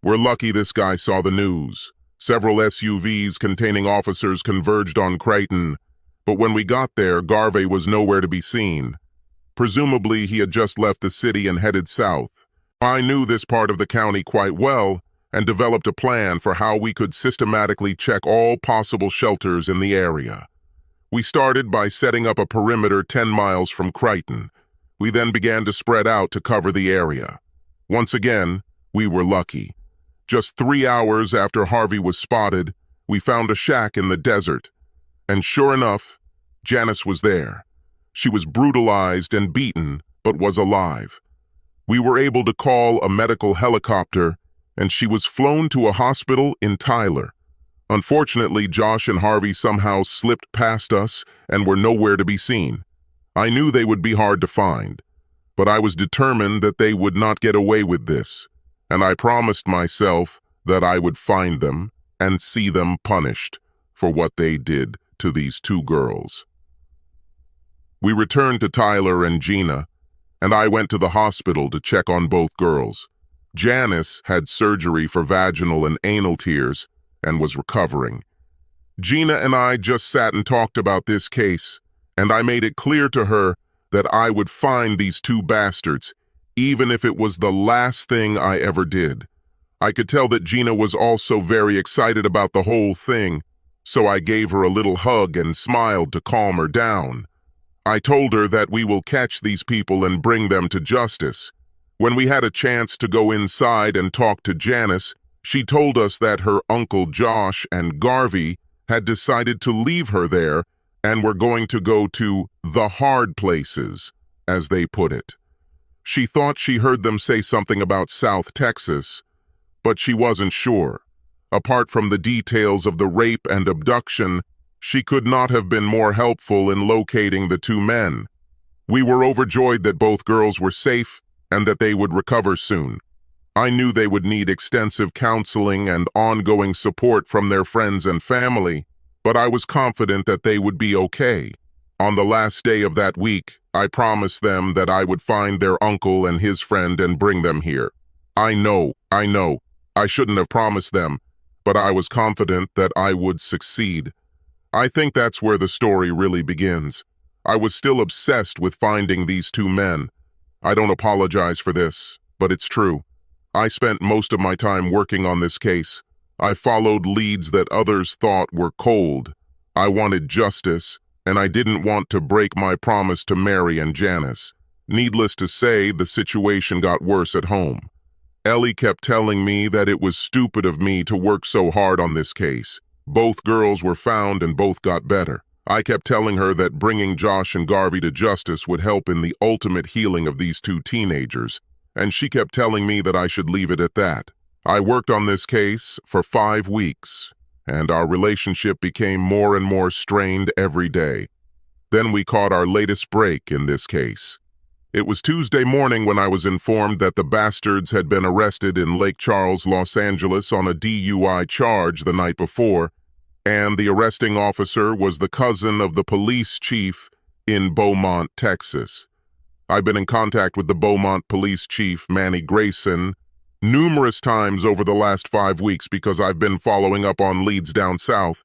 We're lucky this guy saw the news. Several SUVs containing officers converged on Creighton, but when we got there, Garvey was nowhere to be seen. Presumably, he had just left the city and headed south. I knew this part of the county quite well and developed a plan for how we could systematically check all possible shelters in the area. We started by setting up a perimeter 10 miles from Creighton. We then began to spread out to cover the area. Once again, we were lucky. Just 3 hours after Harvey was spotted, we found a shack in the desert. And sure enough, Janice was there. She was brutalized and beaten, but was alive. We were able to call a medical helicopter, and she was flown to a hospital in Tyler. Unfortunately, Josh and Harvey somehow slipped past us and were nowhere to be seen. I knew they would be hard to find, but I was determined that they would not get away with this, and I promised myself that I would find them and see them punished for what they did to these 2 girls. We returned to Tyler and Gina, and I went to the hospital to check on both girls. Janice had surgery for vaginal and anal tears and was recovering. Gina and I just sat and talked about this case, and I made it clear to her that I would find these 2 bastards, even if it was the last thing I ever did. I could tell that Gina was also very excited about the whole thing, so I gave her a little hug and smiled to calm her down. I told her that we will catch these people and bring them to justice. When we had a chance to go inside and talk to Janice, she told us that her Uncle Josh and Garvey had decided to leave her there and were going to go to the hard places, as they put it. She thought she heard them say something about South Texas, but she wasn't sure. Apart from the details of the rape and abduction, she could not have been more helpful in locating the 2 men. We were overjoyed that both girls were safe and that they would recover soon. I knew they would need extensive counseling and ongoing support from their friends and family, but I was confident that they would be okay. On the last day of that week, I promised them that I would find their uncle and his friend and bring them here. I know, I shouldn't have promised them, but I was confident that I would succeed. I think that's where the story really begins. I was still obsessed with finding these 2 men. I don't apologize for this, but it's true. I spent most of my time working on this case. I followed leads that others thought were cold. I wanted justice, and I didn't want to break my promise to Mary and Janice. Needless to say, the situation got worse at home. Ellie kept telling me that it was stupid of me to work so hard on this case. Both girls were found and both got better. I kept telling her that bringing Josh and Garvey to justice would help in the ultimate healing of these two teenagers, and she kept telling me that I should leave it at that. I worked on this case for 5 weeks, and our relationship became more and more strained every day. Then we caught our latest break in this case. It was Tuesday morning when I was informed that the bastards had been arrested in Lake Charles, Los Angeles on a DUI charge the night before, and the arresting officer was the cousin of the police chief in Beaumont, Texas. I've been in contact with the Beaumont police chief, Manny Grayson, numerous times over the last 5 weeks because I've been following up on leads down south.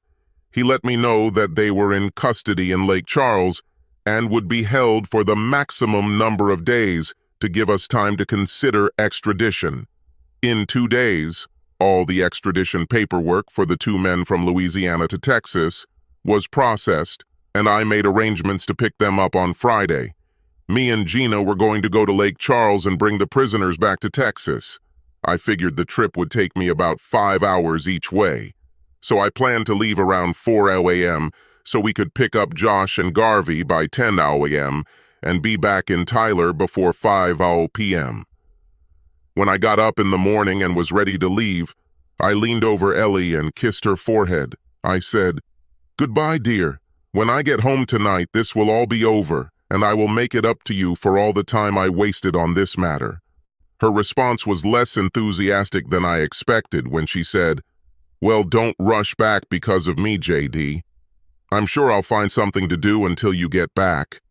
He let me know that they were in custody in Lake Charles and would be held for the maximum number of days to give us time to consider extradition. In 2 days, all the extradition paperwork for the 2 men from Louisiana to Texas was processed, and I made arrangements to pick them up on Friday. Me and Gina were going to go to Lake Charles and bring the prisoners back to Texas. I figured the trip would take me about 5 hours each way, so I planned to leave around 4 a.m. so we could pick up Josh and Garvey by 10 a.m. and be back in Tyler before 5 p.m. When I got up in the morning and was ready to leave, I leaned over Ellie and kissed her forehead. I said, "Goodbye, dear. When I get home tonight, this will all be over, and I will make it up to you for all the time I wasted on this matter." Her response was less enthusiastic than I expected when she said, "Well, don't rush back because of me, JD. I'm sure I'll find something to do until you get back.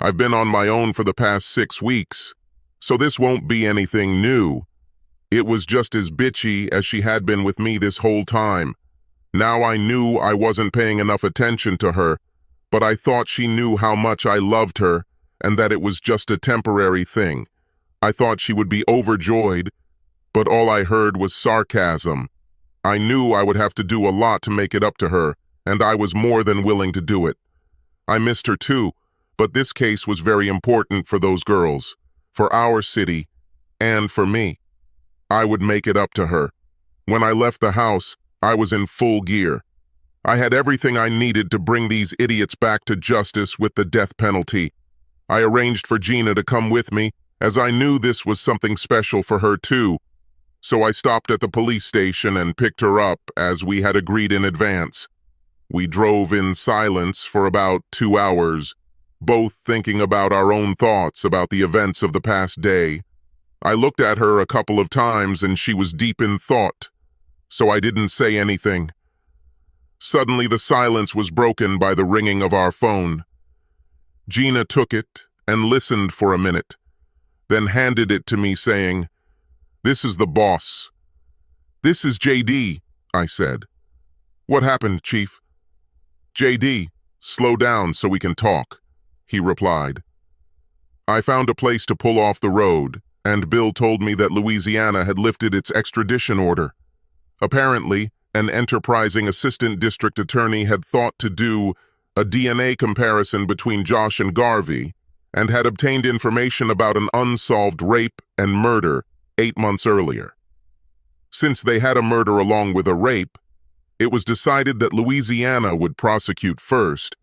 I've been on my own for the past 6 weeks, so this won't be anything new. It was just as bitchy as she had been with me this whole time. Now I knew I wasn't paying enough attention to her, but I thought she knew how much I loved her and that it was just a temporary thing. I thought she would be overjoyed, but all I heard was sarcasm. I knew I would have to do a lot to make it up to her, and I was more than willing to do it. I missed her too, but this case was very important for those girls, for our city, and for me. I would make it up to her. When I left the house, I was in full gear. I had everything I needed to bring these idiots back to justice with the death penalty. I arranged for Gina to come with me, as I knew this was something special for her too. So I stopped at the police station and picked her up as we had agreed in advance. We drove in silence for about 2 hours, both thinking about our own thoughts about the events of the past day. I looked at her a couple of times and she was deep in thought, so I didn't say anything. Suddenly the silence was broken by the ringing of our phone. Gina took it and listened for a minute, then handed it to me saying, "This is the boss." "This is JD, I said. "What happened, Chief?" "JD, slow down so we can talk," he replied. I found a place to pull off the road, and Bill told me that Louisiana had lifted its extradition order. Apparently, an enterprising assistant district attorney had thought to do a DNA comparison between Josh and Garvey and had obtained information about an unsolved rape and murder 8 months earlier. Since they had a murder along with a rape, it was decided that Louisiana would prosecute first,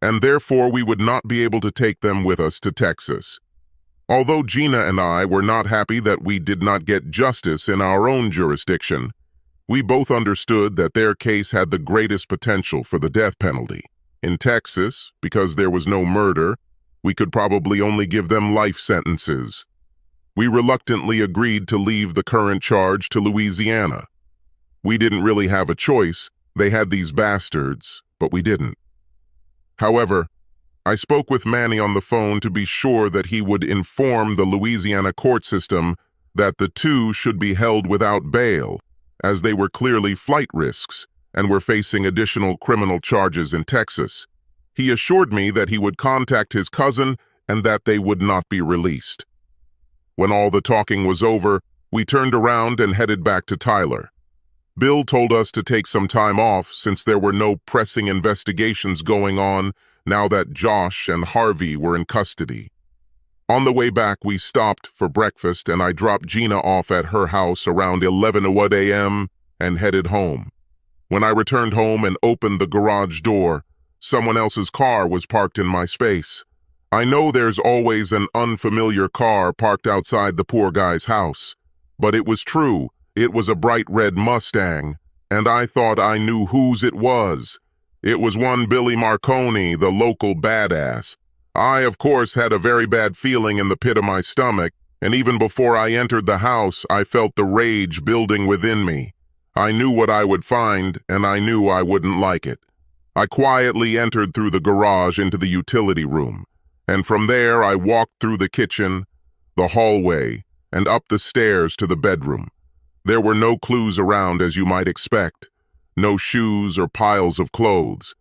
and therefore we would not be able to take them with us to Texas. Although Gina and I were not happy that we did not get justice in our own jurisdiction, we both understood that their case had the greatest potential for the death penalty. In Texas, because there was no murder, we could probably only give them life sentences. We reluctantly agreed to leave the current charge to Louisiana. We didn't really have a choice. They had these bastards, but we didn't. However, I spoke with Manny on the phone to be sure that he would inform the Louisiana court system that the two should be held without bail, as they were clearly flight risks and were facing additional criminal charges in Texas. He assured me that he would contact his cousin and that they would not be released. When all the talking was over, We turned around and headed back to Tyler. Bill told us to take some time off since there were no pressing investigations going on now that Josh and Harvey were in custody. On the way back, we stopped for breakfast and I dropped Gina off at her house around 11 a.m. and headed home. When I returned home and opened the garage door, someone else's car was parked in my space. I know there's always an unfamiliar car parked outside the poor guy's house, but it was true. It was a bright red Mustang, and I thought I knew whose it was. It was one Billy Marconi, the local badass. I, of course, had a very bad feeling in the pit of my stomach, and even before I entered the house, I felt the rage building within me. I knew what I would find, and I knew I wouldn't like it. I quietly entered through the garage into the utility room, and from there I walked through the kitchen, the hallway, and up the stairs to the bedroom. There were no clues around as you might expect, no shoes or piles of clothes.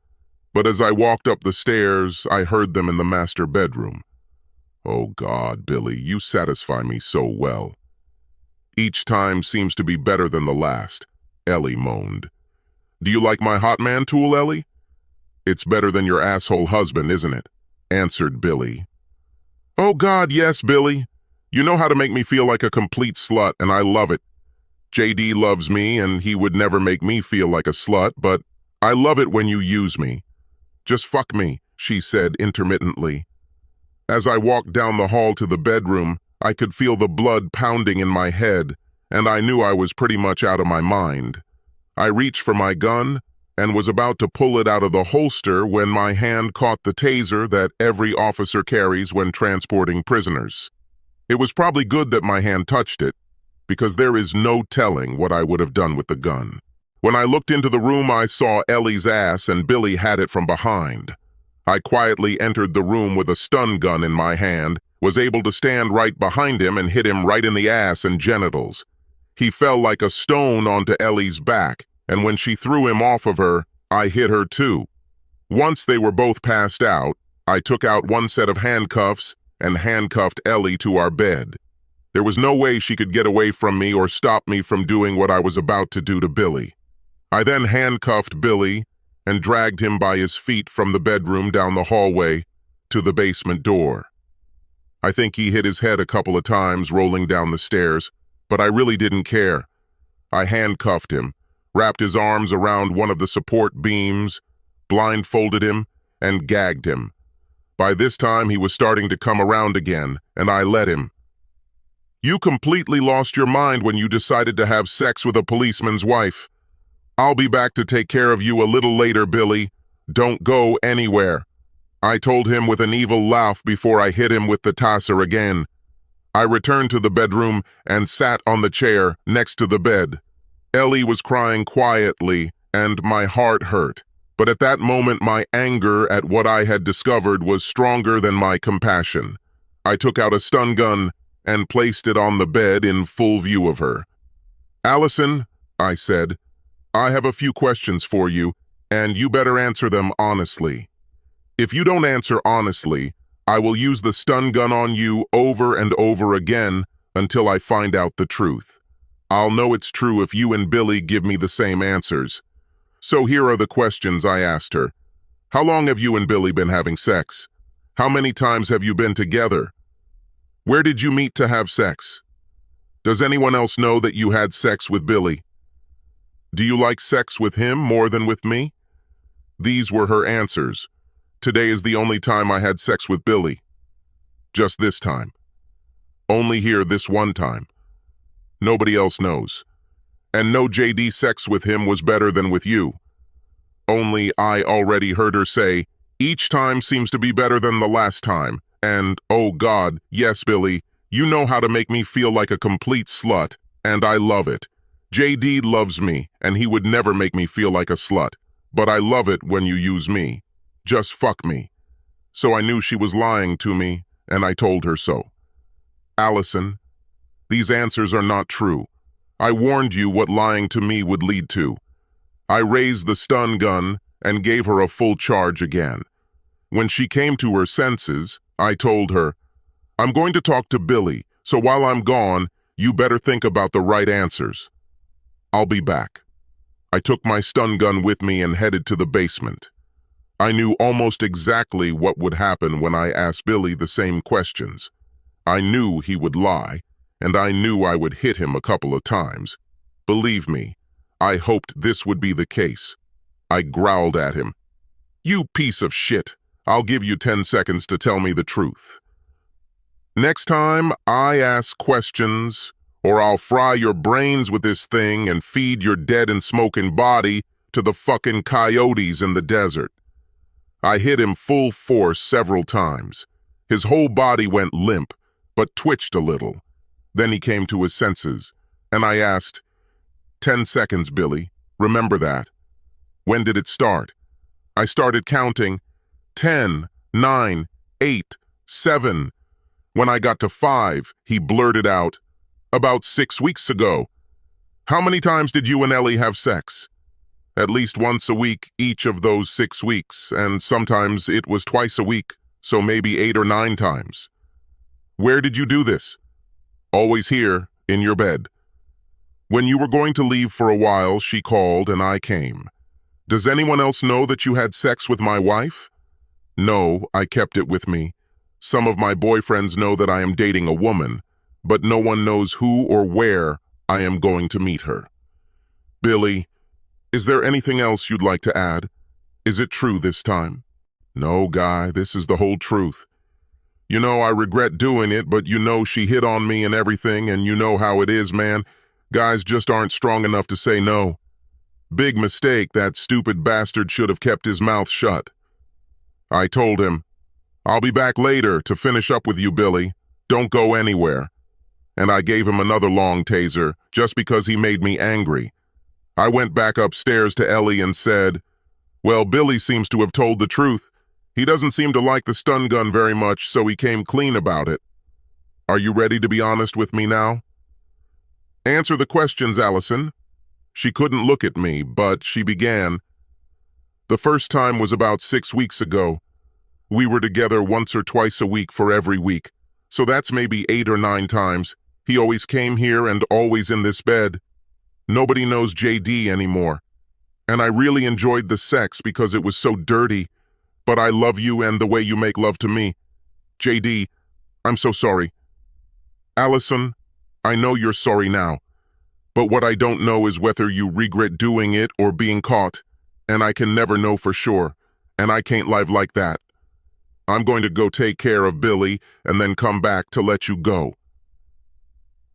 But as I walked up the stairs, I heard them in the master bedroom. Oh God, Billy, you satisfy me so well. Each time seems to be better than the last, Ellie moaned. Do you like my hot man tool, Ellie? It's better than your asshole husband, isn't it? Answered Billy. Oh God, yes, Billy. You know how to make me feel like a complete slut, and I love it. JD loves me, and he would never make me feel like a slut, but I love it when you use me. Just fuck me, she said intermittently. As I walked down the hall to the bedroom, I could feel the blood pounding in my head, and I knew I was pretty much out of my mind. I reached for my gun and was about to pull it out of the holster when my hand caught the taser that every officer carries when transporting prisoners. It was probably good that my hand touched it, because there is no telling what I would have done with the gun. When I looked into the room, I saw Ellie's ass and Billy had it from behind. I quietly entered the room with a stun gun in my hand, was able to stand right behind him and hit him right in the ass and genitals. He fell like a stone onto Ellie's back, and when she threw him off of her, I hit her too. Once they were both passed out, I took out one set of handcuffs and handcuffed Ellie to our bed. There was no way she could get away from me or stop me from doing what I was about to do to Billy. I then handcuffed Billy and dragged him by his feet from the bedroom down the hallway to the basement door. I think he hit his head a couple of times rolling down the stairs, but I really didn't care. I handcuffed him, wrapped his arms around one of the support beams, blindfolded him, and gagged him. By this time, he was starting to come around again, and I let him. You completely lost your mind when you decided to have sex with a policeman's wife. I'll be back to take care of you a little later, Billy. Don't go anywhere. I told him with an evil laugh before I hit him with the taser again. I returned to the bedroom and sat on the chair next to the bed. Ellie was crying quietly, and my heart hurt. But at that moment, my anger at what I had discovered was stronger than my compassion. I took out a stun gun and placed it on the bed in full view of her. Allison, I said, I have a few questions for you, and you better answer them honestly. If you don't answer honestly, I will use the stun gun on you over and over again until I find out the truth. I'll know it's true if you and Billy give me the same answers. So here are the questions I asked her. How long have you and Billy been having sex? How many times have you been together? Where did you meet to have sex? Does anyone else know that you had sex with Billy? Do you like sex with him more than with me? These were her answers. Today is the only time I had sex with Billy. Just this time. Only here this one time. Nobody else knows. And no JD sex with him was better than with you. Only I already heard her say, each time seems to be better than the last time. And, oh God, yes, Billy, you know how to make me feel like a complete slut, and I love it. JD loves me, and he would never make me feel like a slut. But I love it when you use me. Just fuck me. So I knew she was lying to me, and I told her so. Allison, these answers are not true. I warned you what lying to me would lead to. I raised the stun gun and gave her a full charge again. When she came to her senses, I told her, I'm going to talk to Billy, so while I'm gone, You better think about the right answers. I'll be back. I took my stun gun with me and headed to the basement. I knew almost exactly what would happen when I asked Billy the same questions. I knew he would lie, and I knew I would hit him a couple of times. Believe me, I hoped this would be the case. I growled at him. "You piece of shit. I'll give you 10 seconds to tell me the truth. Next time I ask questions, or I'll fry your brains with this thing and feed your dead and smoking body to the fucking coyotes in the desert." I hit him full force several times. His whole body went limp, but twitched a little. Then he came to his senses, and I asked, 10 seconds, Billy. Remember that. When did it start? I started counting. 10, 9, 8, 7. When I got to 5, he blurted out, "About 6 weeks ago." "How many times did you and Ellie have sex?" "At least once a week each of those 6 weeks, and sometimes it was twice a week, so maybe 8 or 9 times. "Where did you do this?" "Always here, in your bed." "When you were going to leave for a while, she called and I came. Does anyone else know that you had sex with my wife?" "No, I kept it with me. Some of my boyfriends know that I am dating a woman, but no one knows who or where I am going to meet her." "Billy, is there anything else you'd like to add? Is it true this time?" "No, Guy, this is the whole truth. You know, I regret doing it, but you know she hit on me and everything, and you know how it is, man. Guys just aren't strong enough to say no. Big mistake, that stupid bastard should have kept his mouth shut." I told him, "I'll be back later to finish up with you, Billy. Don't go anywhere." And I gave him another long taser, just because he made me angry. I went back upstairs to Ellie and said, "Well, Billy seems to have told the truth. He doesn't seem to like the stun gun very much, so he came clean about it. Are you ready to be honest with me now?" "Answer the questions, Allison." She couldn't look at me, but she began. "The first time was about 6 weeks ago. We were together once or twice a week for every week, so that's maybe 8 or 9 times. He always came here and always in this bed. Nobody knows JD anymore. And I really enjoyed the sex because it was so dirty. But I love you and the way you make love to me. JD, I'm so sorry. Allison, I know you're sorry now. But what I don't know is whether you regret doing it or being caught. And I can never know for sure. And I can't live like that. I'm going to go take care of Billy and then come back to let you go."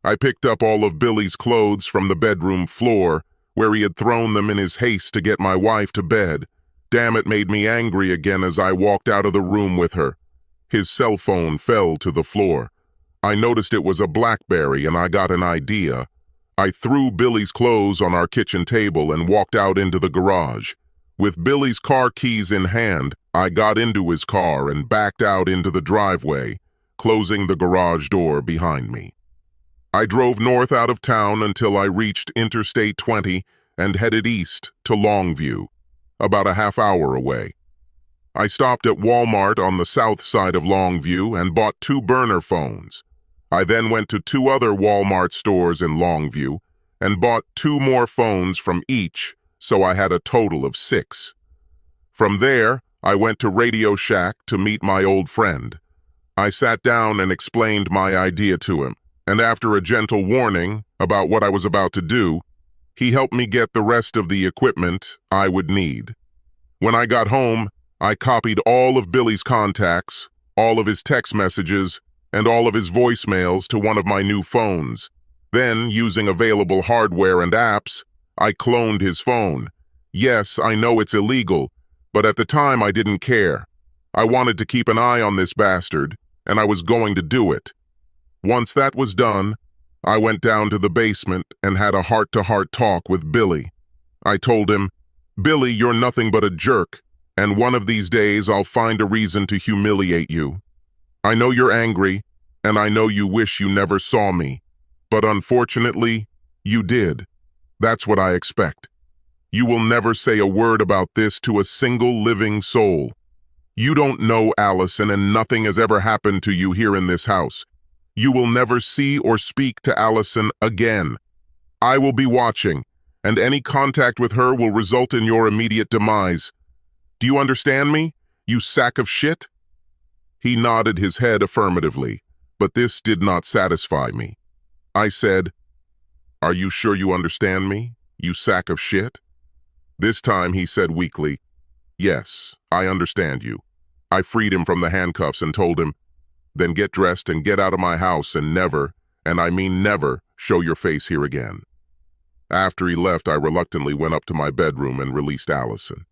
I picked up all of Billy's clothes from the bedroom floor, where he had thrown them in his haste to get my wife to bed. Damn, it made me angry again as I walked out of the room with her. His cell phone fell to the floor. I noticed it was a BlackBerry and I got an idea. I threw Billy's clothes on our kitchen table and walked out into the garage. With Billy's car keys in hand, I got into his car and backed out into the driveway, closing the garage door behind me. I drove north out of town until I reached Interstate 20 and headed east to Longview, about a half hour away. I stopped at Walmart on the south side of Longview and bought 2 burner phones. I then went to 2 other Walmart stores in Longview and bought 2 more phones from each, so I had a total of 6. From there, I went to Radio Shack to meet my old friend. I sat down and explained my idea to him, and after a gentle warning about what I was about to do, he helped me get the rest of the equipment I would need. When I got home, I copied all of Billy's contacts, all of his text messages, and all of his voicemails to one of my new phones. Then, using available hardware and apps, I cloned his phone. Yes, I know it's illegal, but at the time I didn't care. I wanted to keep an eye on this bastard, and I was going to do it. Once that was done, I went down to the basement and had a heart-to-heart talk with Billy. I told him, "Billy, you're nothing but a jerk, and one of these days I'll find a reason to humiliate you. I know you're angry, and I know you wish you never saw me, but unfortunately, you did. That's what I expect. You will never say a word about this to a single living soul. You don't know Allison, and nothing has ever happened to you here in this house. You will never see or speak to Allison again. I will be watching, and any contact with her will result in your immediate demise. Do you understand me, you sack of shit?" He nodded his head affirmatively, but this did not satisfy me. I said, "Are you sure you understand me, you sack of shit?" This time he said weakly, "Yes, I understand you." I freed him from the handcuffs and told him, "Then get dressed and get out of my house and never, and I mean never, show your face here again." After he left, I reluctantly went up to my bedroom and released Allison.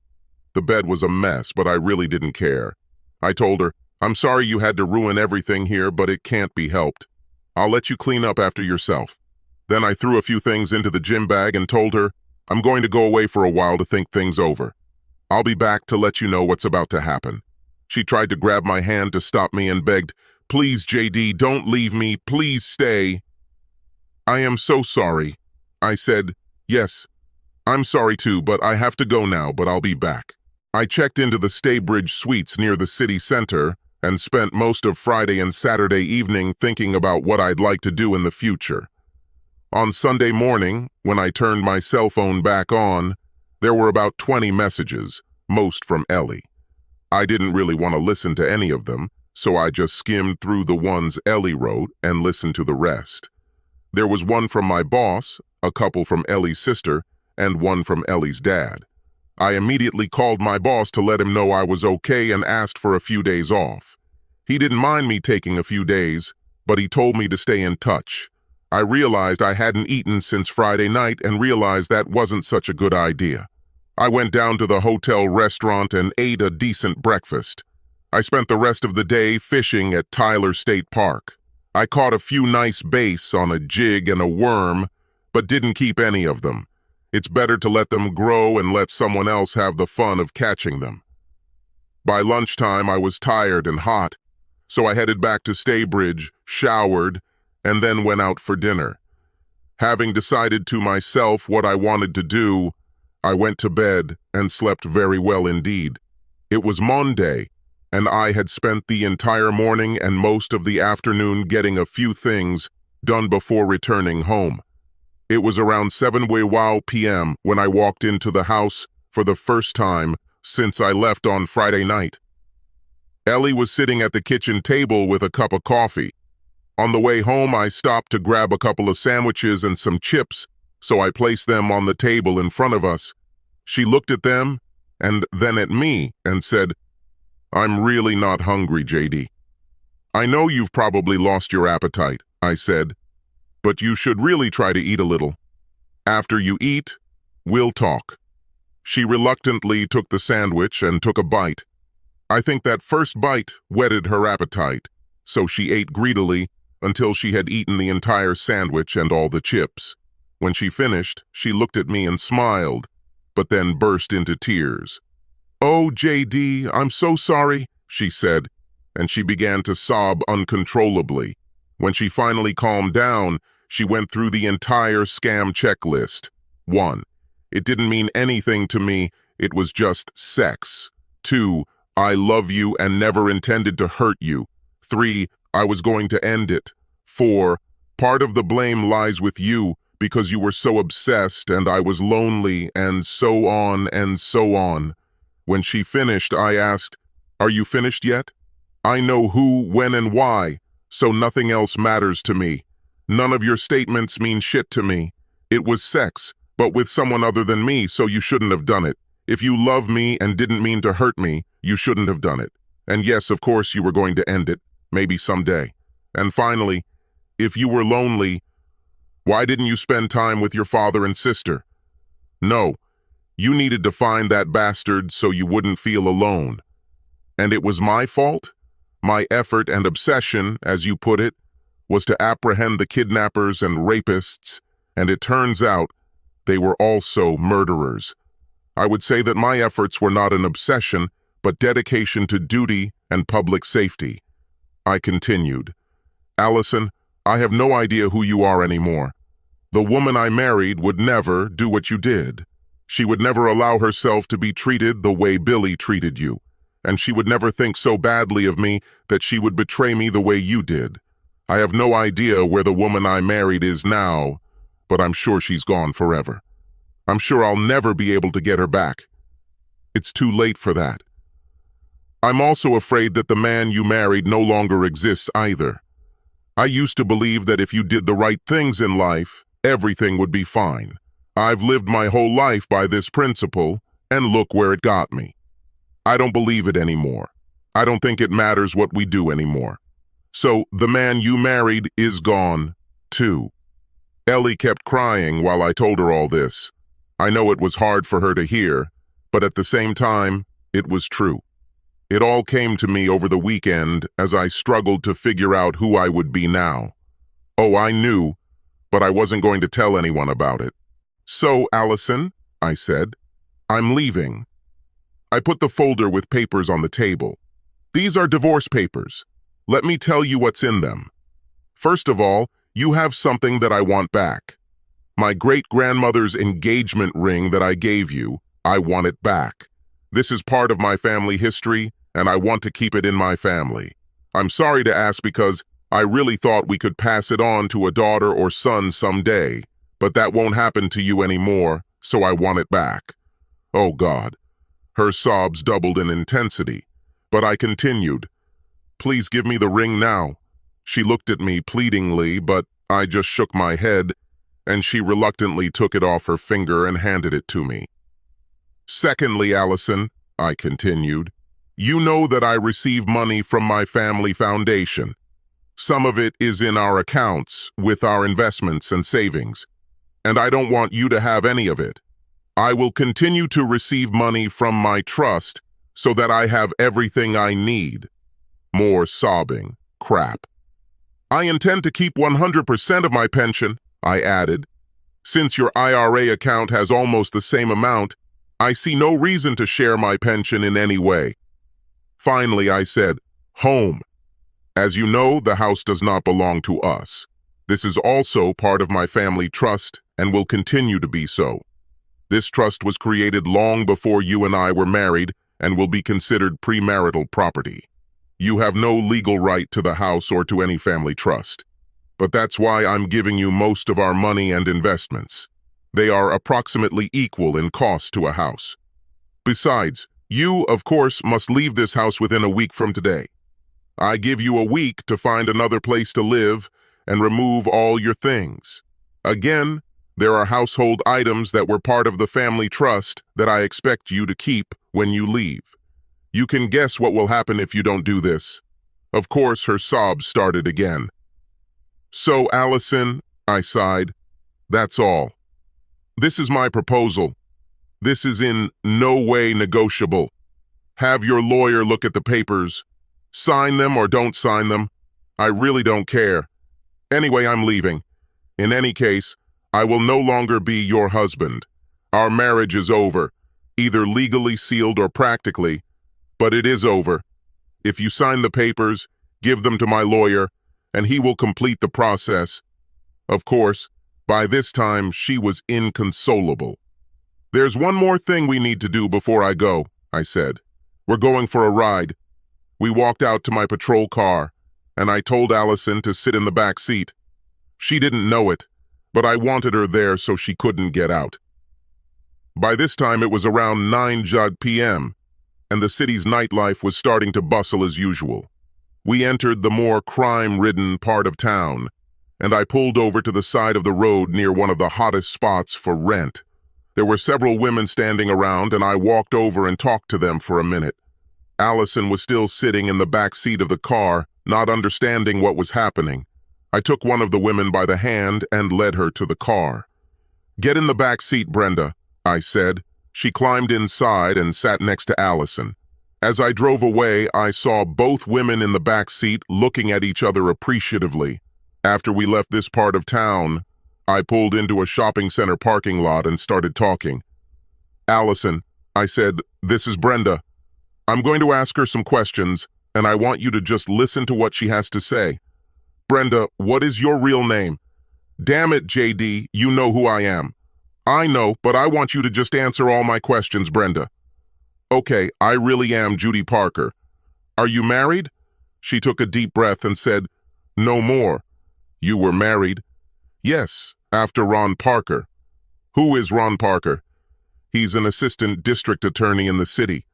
The bed was a mess, but I really didn't care. I told her, "I'm sorry you had to ruin everything here, but it can't be helped. I'll let you clean up after yourself." Then I threw a few things into the gym bag and told her, "I'm going to go away for a while to think things over. I'll be back to let you know what's about to happen." She tried to grab my hand to stop me and begged, "Please, JD, don't leave me. Please stay." "I am so sorry." I said, "Yes, I'm sorry too, but I have to go now, but I'll be back." I checked into the Staybridge Suites near the city center and spent most of Friday and Saturday evening thinking about what I'd like to do in the future. On Sunday morning, when I turned my cell phone back on, there were about 20 messages, most from Ellie. I didn't really want to listen to any of them, so I just skimmed through the ones Ellie wrote and listened to the rest. There was one from my boss, a couple from Ellie's sister, and one from Ellie's dad. I immediately called my boss to let him know I was okay and asked for a few days off. He didn't mind me taking a few days, but he told me to stay in touch. I realized I hadn't eaten since Friday night and realized that wasn't such a good idea. I went down to the hotel restaurant and ate a decent breakfast. I spent the rest of the day fishing at Tyler State Park. I caught a few nice bass on a jig and a worm, but didn't keep any of them. It's better to let them grow and let someone else have the fun of catching them. By lunchtime, I was tired and hot, so I headed back to Staybridge, showered, and then went out for dinner. Having decided to myself what I wanted to do, I went to bed and slept very well indeed. It was Monday, and I had spent the entire morning and most of the afternoon getting a few things done before returning home. It was around 7 p.m. when I walked into the house for the first time since I left on Friday night. Ellie was sitting at the kitchen table with a cup of coffee. On the way home, I stopped to grab a couple of sandwiches and some chips, so I placed them on the table in front of us. She looked at them and then at me and said, "I'm really not hungry, JD." "I know you've probably lost your appetite," I said, "but you should really try to eat a little. After you eat, we'll talk." She reluctantly took the sandwich and took a bite. I think that first bite whetted her appetite, so she ate greedily until she had eaten the entire sandwich and all the chips. When she finished, she looked at me and smiled, but then burst into tears. "Oh, JD, I'm so sorry," she said, and she began to sob uncontrollably. When she finally calmed down, she went through the entire scam checklist. 1. It didn't mean anything to me, it was just sex. 2. I love you and never intended to hurt you. 3. I was going to end it. 4. Part of the blame lies with you because you were so obsessed and I was lonely, and so on and so on. When she finished, I asked, "Are you finished yet? I know who, when, and why, so nothing else matters to me. None of your statements mean shit to me. It was sex, but with someone other than me, so you shouldn't have done it. If you love me and didn't mean to hurt me, you shouldn't have done it. And yes, of course you were going to end it, maybe someday. And finally, if you were lonely, why didn't you spend time with your father and sister? No, you needed to find that bastard so you wouldn't feel alone. And it was my fault? My effort and obsession, as you put it, was to apprehend the kidnappers and rapists, and it turns out they were also murderers. I would say that my efforts were not an obsession, but dedication to duty and public safety." I continued, "Allison, I have no idea who you are anymore. The woman I married would never do what you did. She would never allow herself to be treated the way Billy treated you, and she would never think so badly of me that she would betray me the way you did. I have no idea where the woman I married is now, but I'm sure she's gone forever. I'm sure I'll never be able to get her back. It's too late for that. I'm also afraid that the man you married no longer exists either. I used to believe that if you did the right things in life, everything would be fine. I've lived my whole life by this principle, and look where it got me. I don't believe it anymore. I don't think it matters what we do anymore. So the man you married is gone, too. Ellie kept crying while I told her all this. I know it was hard for her to hear, but at the same time, it was true. It all came to me over the weekend as I struggled to figure out who I would be now. Oh, I knew, but I wasn't going to tell anyone about it. So, Allison, I said, I'm leaving. I put the folder with papers on the table. These are divorce papers. Let me tell you what's in them. First of all, you have something that I want back. My great-grandmother's engagement ring that I gave you, I want it back. This is part of my family history, and I want to keep it in my family. I'm sorry to ask because I really thought we could pass it on to a daughter or son someday, but that won't happen to you anymore, so I want it back. Oh God. Her sobs doubled in intensity, but I continued. Please give me the ring now. She looked at me pleadingly, but I just shook my head, and she reluctantly took it off her finger and handed it to me. Secondly, Allison, I continued, you know that I receive money from my family foundation. Some of it is in our accounts with our investments and savings, and I don't want you to have any of it. I will continue to receive money from my trust so that I have everything I need. More sobbing. Crap. I intend to keep 100% of my pension, I added. Since your IRA account has almost the same amount, I see no reason to share my pension in any way. Finally, I said, home. As you know, the house does not belong to us. This is also part of my family trust and will continue to be so. This trust was created long before you and I were married and will be considered premarital property. You have no legal right to the house or to any family trust. But that's why I'm giving you most of our money and investments. They are approximately equal in cost to a house. Besides, you, of course, must leave this house within a week from today. I give you a week to find another place to live and remove all your things. Again, there are household items that were part of the family trust that I expect you to keep when you leave. You can guess what will happen if you don't do this. Of course, her sobs started again. So, Allison, I sighed, that's all. This is my proposal. This is in no way negotiable. Have your lawyer look at the papers. Sign them or don't sign them. I really don't care. Anyway, I'm leaving. In any case, I will no longer be your husband. Our marriage is over, either legally sealed or practically, but it is over. If you sign the papers, give them to my lawyer, and he will complete the process. Of course, by this time, she was inconsolable. There's one more thing we need to do before I go, I said. We're going for a ride. We walked out to my patrol car, and I told Allison to sit in the back seat. She didn't know it, but I wanted her there so she couldn't get out. By this time, it was around 9 p.m., and the city's nightlife was starting to bustle as usual. We entered the more crime-ridden part of town, and I pulled over to the side of the road near one of the hottest spots for rent. There were several women standing around, and I walked over and talked to them for a minute. Allison was still sitting in the back seat of the car, not understanding what was happening. I took one of the women by the hand and led her to the car. "Get in the back seat, Brenda," I said. She climbed inside and sat next to Allison. As I drove away, I saw both women in the back seat looking at each other appreciatively. After we left this part of town, I pulled into a shopping center parking lot and started talking. "Allison," I said, "this is Brenda. I'm going to ask her some questions, and I want you to just listen to what she has to say. Brenda, what is your real name?" "Damn it, JD, you know who I am." "I know, but I want you to just answer all my questions, Brenda." "Okay, I really am Judy Parker. Are you married?" She took a deep breath and said, No more. You were married? Yes, after Ron Parker. Who is Ron Parker? He's an assistant district attorney in the city.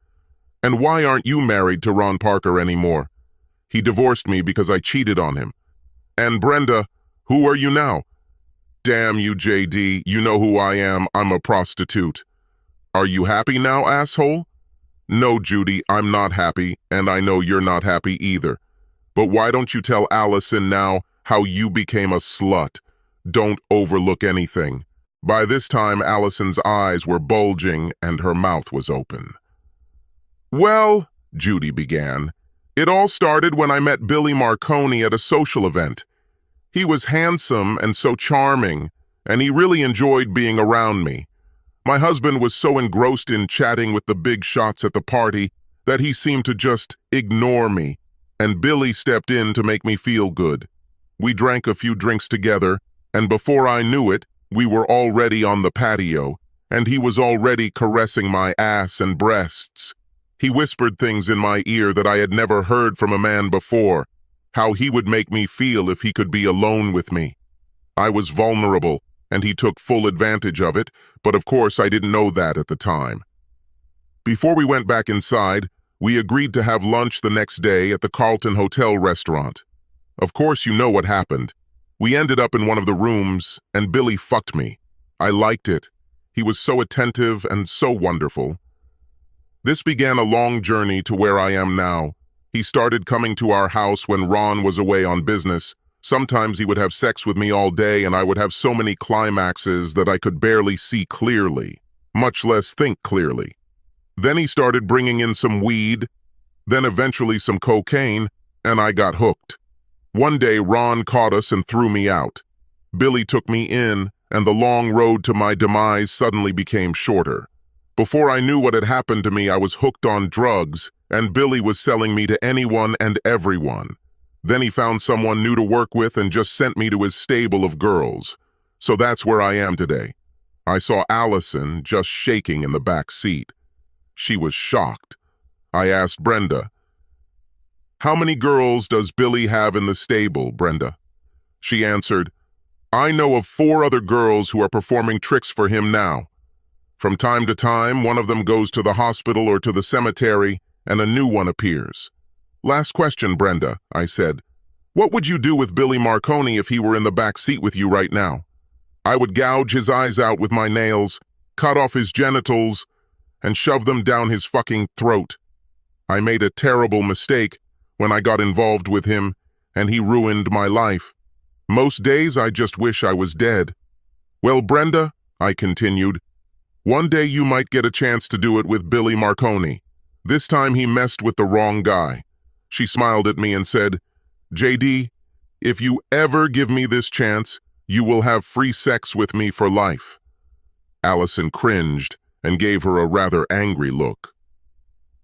And why aren't you married to Ron Parker anymore? He divorced me because I cheated on him. And Brenda, who are you now? Damn you, JD, you know who I am. I'm a prostitute. Are you happy now, asshole? No, Judy, I'm not happy, and I know you're not happy either. But why don't you tell Allison now how you became a slut? Don't overlook anything. By this time, Allison's eyes were bulging and her mouth was open. Well, Judy began, it all started when I met Billy Marconi at a social event. He was handsome and so charming, and he really enjoyed being around me. My husband was so engrossed in chatting with the big shots at the party that he seemed to just ignore me, and Billy stepped in to make me feel good. We drank a few drinks together, and before I knew it, we were already on the patio, and he was already caressing my ass and breasts. He whispered things in my ear that I had never heard from a man before, how he would make me feel if he could be alone with me. I was vulnerable, and he took full advantage of it, but of course I didn't know that at the time. Before we went back inside, we agreed to have lunch the next day at the Carlton Hotel restaurant. Of course you know what happened. We ended up in one of the rooms, and Billy fucked me. I liked it. He was so attentive and so wonderful. This began a long journey to where I am now. He started coming to our house when Ron was away on business. Sometimes he would have sex with me all day, and I would have so many climaxes that I could barely see clearly, much less think clearly. Then he started bringing in some weed, then eventually some cocaine, and I got hooked. One day, Ron caught us and threw me out. Billy took me in, and the long road to my demise suddenly became shorter. Before I knew what had happened to me, I was hooked on drugs, and Billy was selling me to anyone and everyone. Then he found someone new to work with and just sent me to his stable of girls. So that's where I am today. I saw Allison just shaking in the back seat. She was shocked. I asked Brenda, "How many girls does Billy have in the stable, Brenda?" She answered, "I know of 4 other girls who are performing tricks for him now. From time to time, one of them goes to the hospital or to the cemetery, and a new one appears." "Last question, Brenda," I said. "What would you do with Billy Marconi if he were in the back seat with you right now?" "I would gouge his eyes out with my nails, cut off his genitals, and shove them down his fucking throat. I made a terrible mistake when I got involved with him, and he ruined my life. Most days I just wish I was dead." "Well, Brenda," I continued, "one day you might get a chance to do it with Billy Marconi. This time he messed with the wrong guy." She smiled at me and said, "JD, if you ever give me this chance, you will have free sex with me for life." Allison cringed and gave her a rather angry look.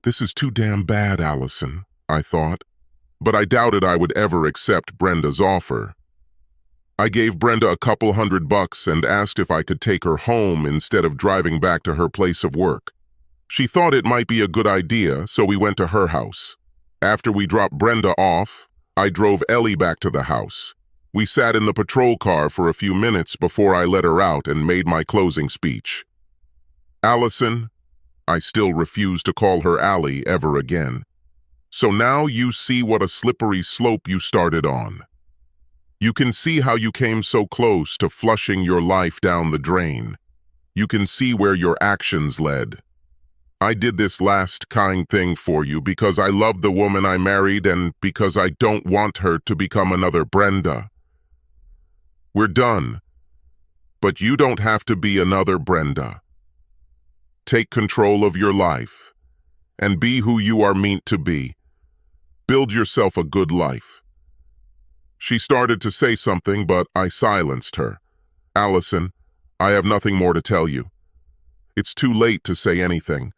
This is too damn bad, Allison, I thought, but I doubted I would ever accept Brenda's offer. I gave Brenda a couple $100 and asked if I could take her home instead of driving back to her place of work. She thought it might be a good idea, so we went to her house. After we dropped Brenda off, I drove Ellie back to the house. We sat in the patrol car for a few minutes before I let her out and made my closing speech. Allison, I still refuse to call her Allie ever again. So now you see what a slippery slope you started on. You can see how you came so close to flushing your life down the drain. You can see where your actions led. I did this last kind thing for you because I love the woman I married and because I don't want her to become another Brenda. We're done, but you don't have to be another Brenda. Take control of your life and be who you are meant to be. Build yourself a good life. She started to say something, but I silenced her. Allison, I have nothing more to tell you. It's too late to say anything.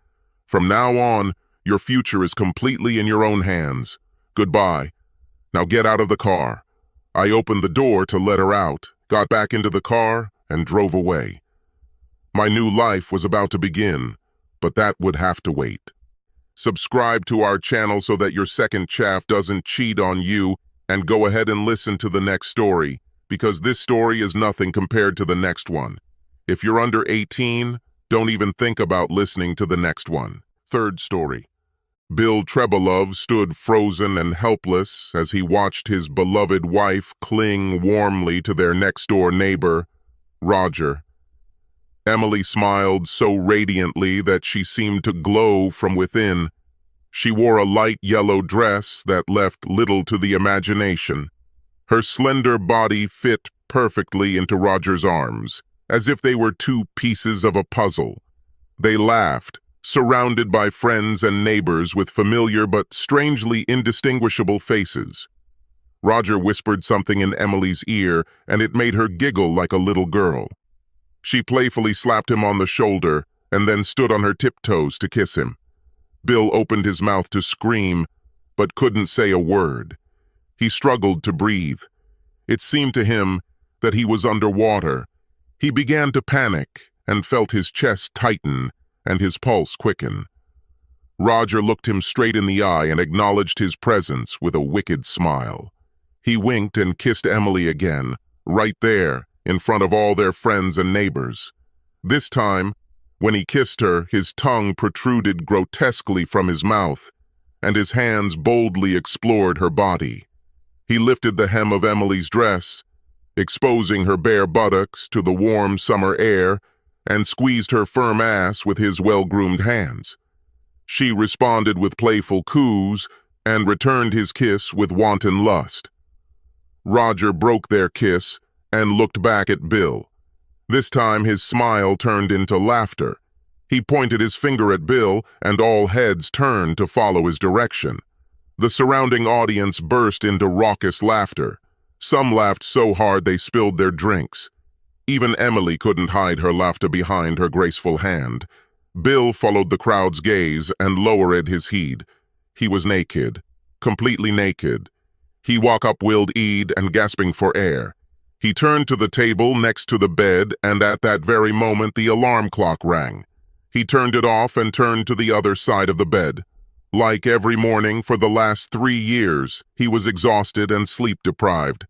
From now on, your future is completely in your own hands. Goodbye. Now get out of the car. I opened the door to let her out, got back into the car, and drove away. My new life was about to begin, but that would have to wait. Subscribe to our channel so that your second chaff doesn't cheat on you And go ahead and listen to the next story, because this story is nothing compared to the next one. If you're under 18, don't even think about listening to the next one. Third story. Bill Trebelov stood frozen and helpless as he watched his beloved wife cling warmly to their next-door neighbor, Roger. Emily smiled so radiantly that she seemed to glow from within. She wore a light yellow dress that left little to the imagination. Her slender body fit perfectly into Roger's arms, as if they were two pieces of a puzzle. They laughed, surrounded by friends and neighbors with familiar but strangely indistinguishable faces. Roger whispered something in Emily's ear, and it made her giggle like a little girl. She playfully slapped him on the shoulder and then stood on her tiptoes to kiss him. Bill opened his mouth to scream, but couldn't say a word. He struggled to breathe. It seemed to him that he was underwater. He began to panic and felt his chest tighten and his pulse quicken. Roger looked him straight in the eye and acknowledged his presence with a wicked smile. He winked and kissed Emily again, right there, in front of all their friends and neighbors. This time, when he kissed her, his tongue protruded grotesquely from his mouth, and his hands boldly explored her body. He lifted the hem of Emily's dress, exposing her bare buttocks to the warm summer air, and squeezed her firm ass with his well-groomed hands. She responded with playful coos and returned his kiss with wanton lust. Roger broke their kiss and looked back at Bill. This time his smile turned into laughter. He pointed his finger at Bill, and all heads turned to follow his direction. The surrounding audience burst into raucous laughter. Some laughed so hard they spilled their drinks. Even Emily couldn't hide her laughter behind her graceful hand. Bill followed the crowd's gaze and lowered his head. He was naked, completely naked. He walked up wild-eyed and gasping for air. He turned to the table next to the bed, and at that very moment the alarm clock rang. He turned it off and turned to the other side of the bed. Like every morning for the last 3 years, he was exhausted and sleep-deprived.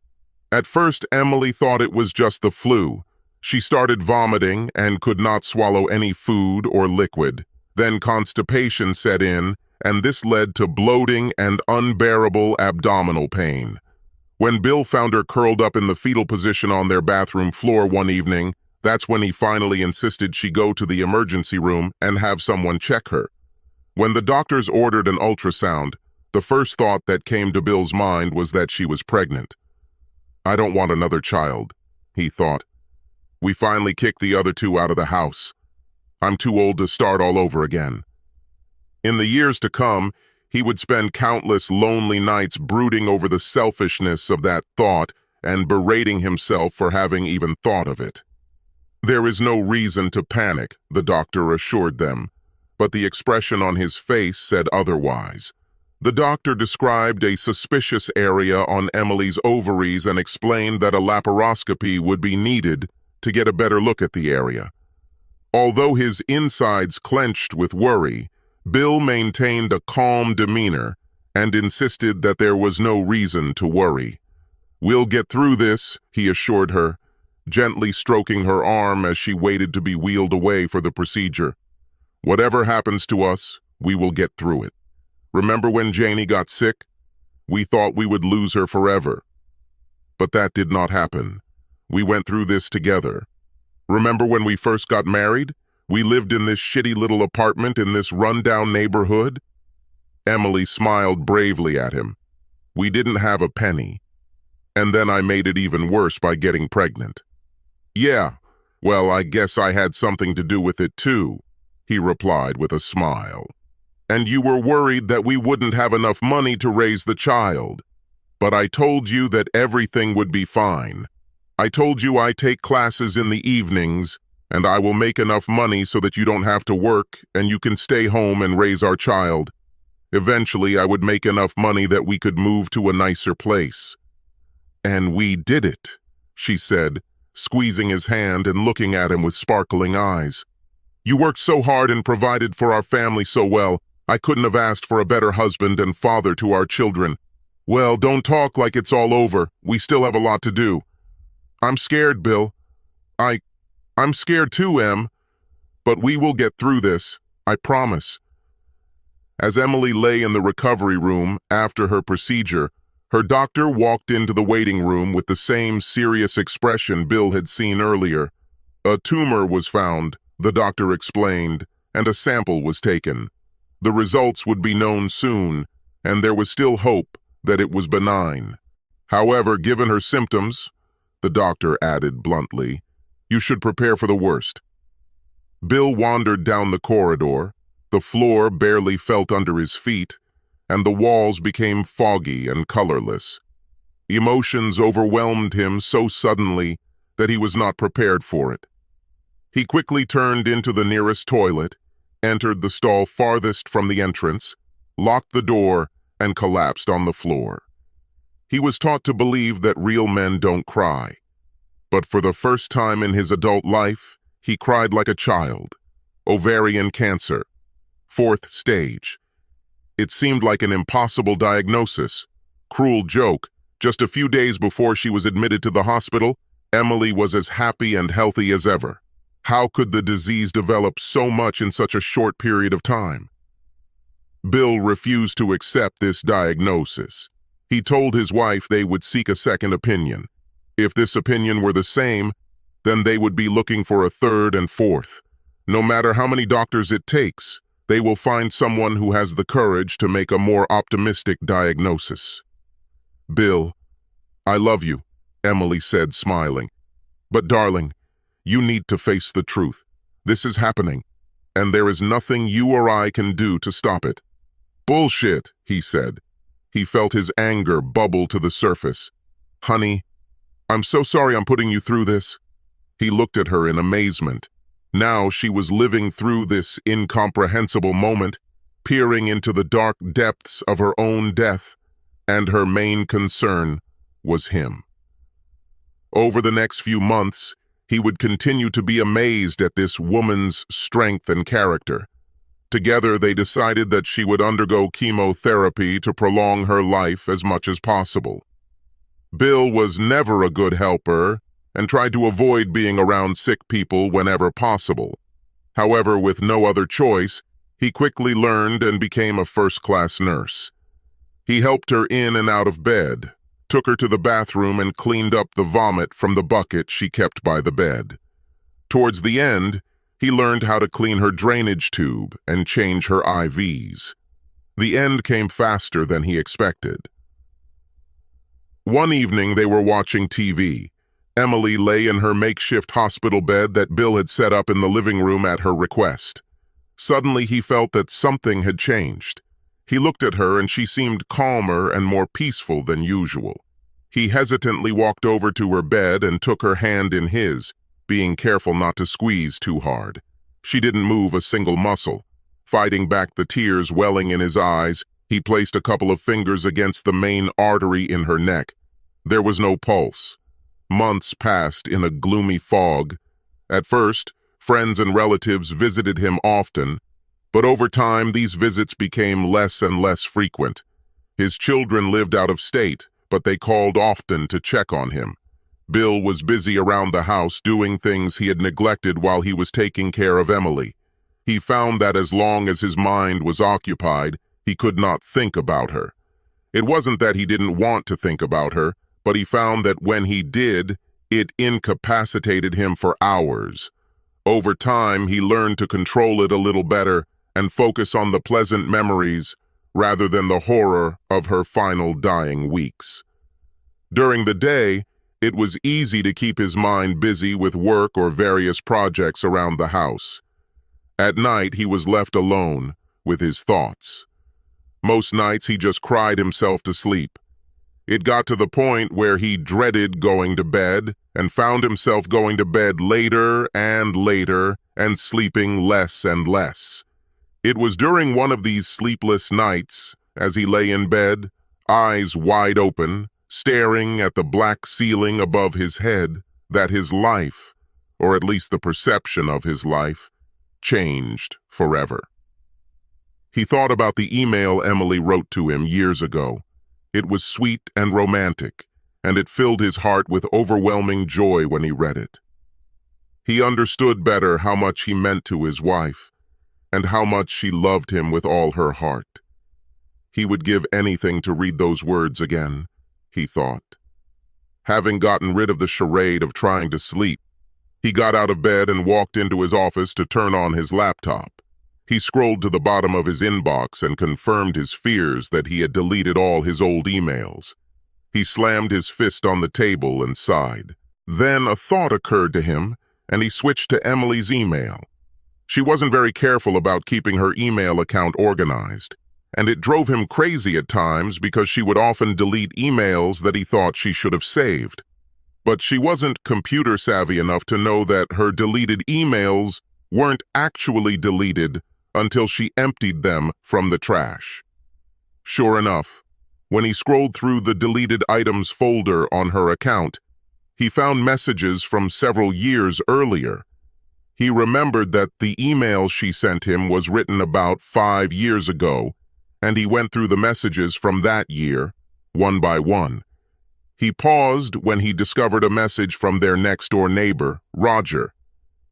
At first, Emily thought it was just the flu. She started vomiting and could not swallow any food or liquid. Then constipation set in, and this led to bloating and unbearable abdominal pain. When Bill found her curled up in the fetal position on their bathroom floor one evening, that's when he finally insisted she go to the emergency room and have someone check her. When the doctors ordered an ultrasound, the first thought that came to Bill's mind was that she was pregnant. I don't want another child, he thought. We finally kicked the other two out of the house. I'm too old to start all over again. In the years to come, he would spend countless lonely nights brooding over the selfishness of that thought and berating himself for having even thought of it. There is no reason to panic, the doctor assured them, but the expression on his face said otherwise. The doctor described a suspicious area on Emily's ovaries and explained that a laparoscopy would be needed to get a better look at the area. Although his insides clenched with worry, Bill maintained a calm demeanor and insisted that there was no reason to worry. We'll get through this, he assured her, gently stroking her arm as she waited to be wheeled away for the procedure. Whatever happens to us, we will get through it. Remember when Janie got sick? We thought we would lose her forever. But that did not happen. We went through this together. Remember when we first got married? We lived in this shitty little apartment in this rundown neighborhood? Emily smiled bravely at him. We didn't have a penny. And then I made it even worse by getting pregnant. Yeah, well, I guess I had something to do with it too, he replied with a smile. And you were worried that we wouldn't have enough money to raise the child. But I told you that everything would be fine. I told you I take classes in the evenings, and I will make enough money so that you don't have to work and you can stay home and raise our child. Eventually, I would make enough money that we could move to a nicer place. And we did it, she said, squeezing his hand and looking at him with sparkling eyes. You worked so hard and provided for our family so well. I couldn't have asked for a better husband and father to our children. Well, don't talk like it's all over. We still have a lot to do. I'm scared, Bill. I'm scared too, Em. But we will get through this. I promise. As Emily lay in the recovery room after her procedure, her doctor walked into the waiting room with the same serious expression Bill had seen earlier. A tumor was found, the doctor explained, and a sample was taken. The results would be known soon, and there was still hope that it was benign. However, given her symptoms, the doctor added bluntly, you should prepare for the worst. Bill wandered down the corridor. The floor barely felt under his feet, and the walls became foggy and colorless. Emotions overwhelmed him so suddenly that he was not prepared for it. He quickly turned into the nearest toilet, entered the stall farthest from the entrance, locked the door, and collapsed on the floor. He was taught to believe that real men don't cry. But for the first time in his adult life, he cried like a child. Ovarian cancer. 4th stage. It seemed like an impossible diagnosis. Cruel joke. Just a few days before she was admitted to the hospital, Emily was as happy and healthy as ever. How could the disease develop so much in such a short period of time? Bill refused to accept this diagnosis. He told his wife they would seek a second opinion. If this opinion were the same, then they would be looking for a third and fourth. No matter how many doctors it takes, they will find someone who has the courage to make a more optimistic diagnosis. Bill, I love you, Emily said, smiling. But darling, you need to face the truth. This is happening, and there is nothing you or I can do to stop it. Bullshit, he said. He felt his anger bubble to the surface. Honey, I'm so sorry I'm putting you through this. He looked at her in amazement. Now she was living through this incomprehensible moment, peering into the dark depths of her own death, and her main concern was him. Over the next few months, he would continue to be amazed at this woman's strength and character. Together, they decided that she would undergo chemotherapy to prolong her life as much as possible. Bill was never a good helper and tried to avoid being around sick people whenever possible. However, with no other choice, he quickly learned and became a first-class nurse. He helped her in and out of bed, took her to the bathroom, and cleaned up the vomit from the bucket she kept by the bed. Towards the end, he learned how to clean her drainage tube and change her IVs. The end came faster than he expected. One evening they were watching TV. Emily lay in her makeshift hospital bed that Bill had set up in the living room at her request. Suddenly he felt that something had changed. He looked at her and she seemed calmer and more peaceful than usual. He hesitantly walked over to her bed and took her hand in his, being careful not to squeeze too hard. She didn't move a single muscle. Fighting back the tears welling in his eyes, he placed a couple of fingers against the main artery in her neck. There was no pulse. Months passed in a gloomy fog. At first, friends and relatives visited him often, but over time these visits became less and less frequent. His children lived out of state, but they called often to check on him. Bill was busy around the house doing things he had neglected while he was taking care of Emily. He found that as long as his mind was occupied, he could not think about her. It wasn't that he didn't want to think about her, but he found that when he did, it incapacitated him for hours. Over time, he learned to control it a little better and focus on the pleasant memories rather than the horror of her final dying weeks. During the day, it was easy to keep his mind busy with work or various projects around the house. At night, he was left alone with his thoughts. Most nights, he just cried himself to sleep. It got to the point where he dreaded going to bed and found himself going to bed later and sleeping less and less. It was during one of these sleepless nights, as he lay in bed, eyes wide open, staring at the black ceiling above his head, that his life, or at least the perception of his life, changed forever. He thought about the email Emily wrote to him years ago. It was sweet and romantic, and it filled his heart with overwhelming joy when he read it. He understood better how much he meant to his wife, and how much she loved him with all her heart. He would give anything to read those words again, he thought. Having gotten rid of the charade of trying to sleep, he got out of bed and walked into his office to turn on his laptop. He scrolled to the bottom of his inbox and confirmed his fears that he had deleted all his old emails. He slammed his fist on the table and sighed. Then a thought occurred to him, and he switched to Emily's email. She wasn't very careful about keeping her email account organized, and it drove him crazy at times because she would often delete emails that he thought she should have saved. But she wasn't computer savvy enough to know that her deleted emails weren't actually deleted until she emptied them from the trash. Sure enough, when he scrolled through the deleted items folder on her account, he found messages from several years earlier. He remembered that the email she sent him was written about 5 years ago, and he went through the messages from that year, one by one. He paused when he discovered a message from their next-door neighbor, Roger.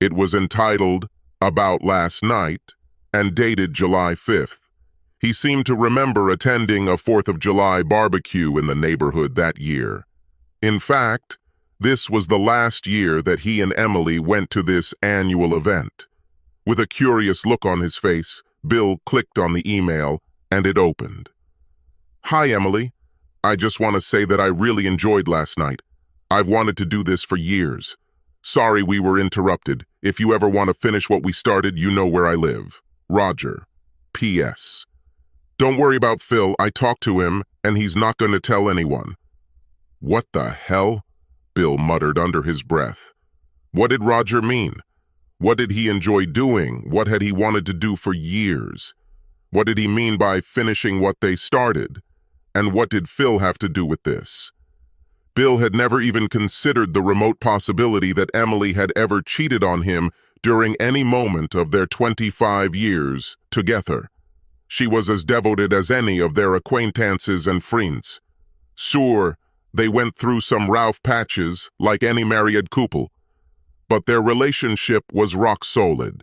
It was entitled, "About Last Night," and dated July 5th. He seemed to remember attending a 4th of July barbecue in the neighborhood that year. In fact, this was the last year that he and Emily went to this annual event. With a curious look on his face, Bill clicked on the email, and it opened. "Hi, Emily. I just want to say that I really enjoyed last night. I've wanted to do this for years. Sorry we were interrupted. If you ever want to finish what we started, you know where I live. Roger. P.S. Don't worry about Phil. I talked to him, and he's not going to tell anyone." "What the hell?" Bill muttered under his breath. What did Roger mean? What did he enjoy doing? What had he wanted to do for years? What did he mean by finishing what they started? And what did Phil have to do with this? Bill had never even considered the remote possibility that Emily had ever cheated on him during any moment of their 25 years together. She was as devoted as any of their acquaintances and friends. Sure, they went through some rough patches like any married couple, but their relationship was rock solid.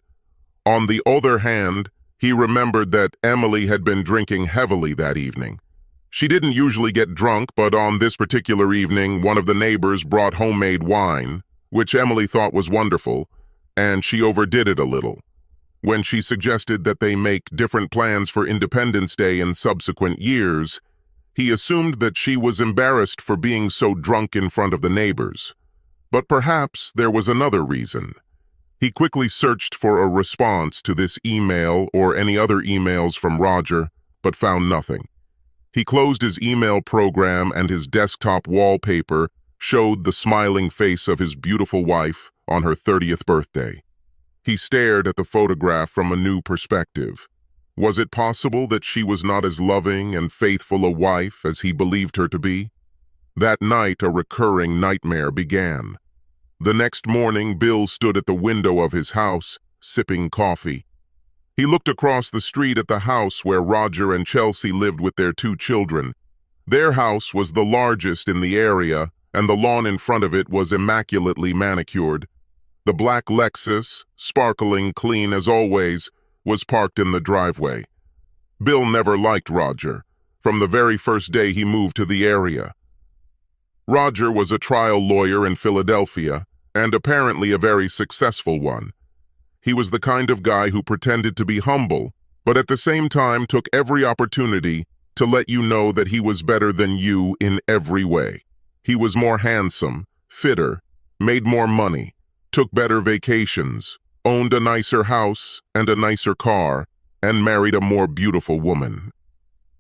On the other hand, he remembered that Emily had been drinking heavily that evening. She didn't usually get drunk, but on this particular evening, one of the neighbors brought homemade wine, which Emily thought was wonderful, and she overdid it a little. When she suggested that they make different plans for Independence Day in subsequent years, he assumed that she was embarrassed for being so drunk in front of the neighbors. But perhaps there was another reason. He quickly searched for a response to this email or any other emails from Roger, but found nothing. He closed his email program, and his desktop wallpaper showed the smiling face of his beautiful wife on her 30th birthday. He stared at the photograph from a new perspective. Was it possible that she was not as loving and faithful a wife as he believed her to be? That night, a recurring nightmare began. The next morning, Bill stood at the window of his house, sipping coffee. He looked across the street at the house where Roger and Chelsea lived with their 2 children. Their house was the largest in the area, and the lawn in front of it was immaculately manicured. The black Lexus, sparkling clean as always, was parked in the driveway. Bill never liked Roger, from the very first day he moved to the area. Roger was a trial lawyer in Philadelphia, and apparently a very successful one. He was the kind of guy who pretended to be humble, but at the same time took every opportunity to let you know that he was better than you in every way. He was more handsome, fitter, made more money, took better vacations, owned a nicer house and a nicer car, and married a more beautiful woman.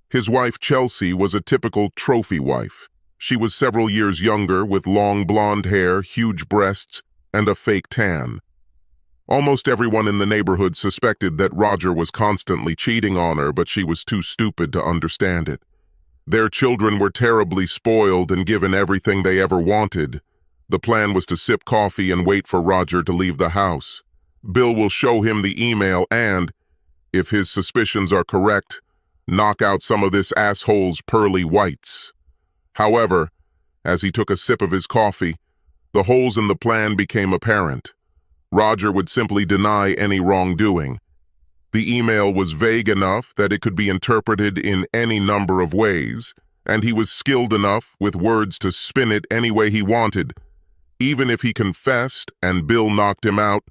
His wife Chelsea was a typical trophy wife. She was several years younger, with long blonde hair, huge breasts, and a fake tan. Almost everyone in the neighborhood suspected that Roger was constantly cheating on her, but she was too stupid to understand it. Their children were terribly spoiled and given everything they ever wanted. The plan was to sip coffee and wait for Roger to leave the house. Bill will show him the email and, if his suspicions are correct, knock out some of this asshole's pearly whites. However, as he took a sip of his coffee, the holes in the plan became apparent. Roger would simply deny any wrongdoing. The email was vague enough that it could be interpreted in any number of ways, and he was skilled enough with words to spin it any way he wanted. Even if he confessed and Bill knocked him out,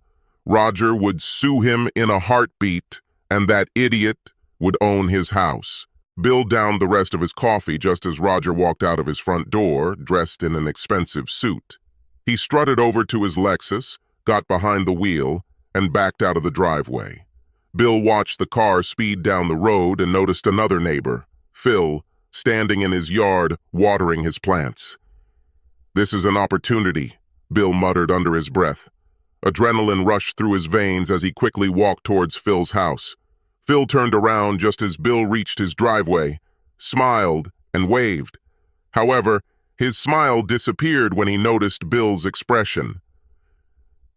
Roger would sue him in a heartbeat, and that idiot would own his house. Bill downed the rest of his coffee just as Roger walked out of his front door, dressed in an expensive suit. He strutted over to his Lexus, got behind the wheel, and backed out of the driveway. Bill watched the car speed down the road and noticed another neighbor, Phil, standing in his yard, watering his plants. "This is an opportunity," Bill muttered under his breath. Adrenaline rushed through his veins as he quickly walked towards Phil's house. Phil turned around just as Bill reached his driveway, smiled, and waved. However, his smile disappeared when he noticed Bill's expression.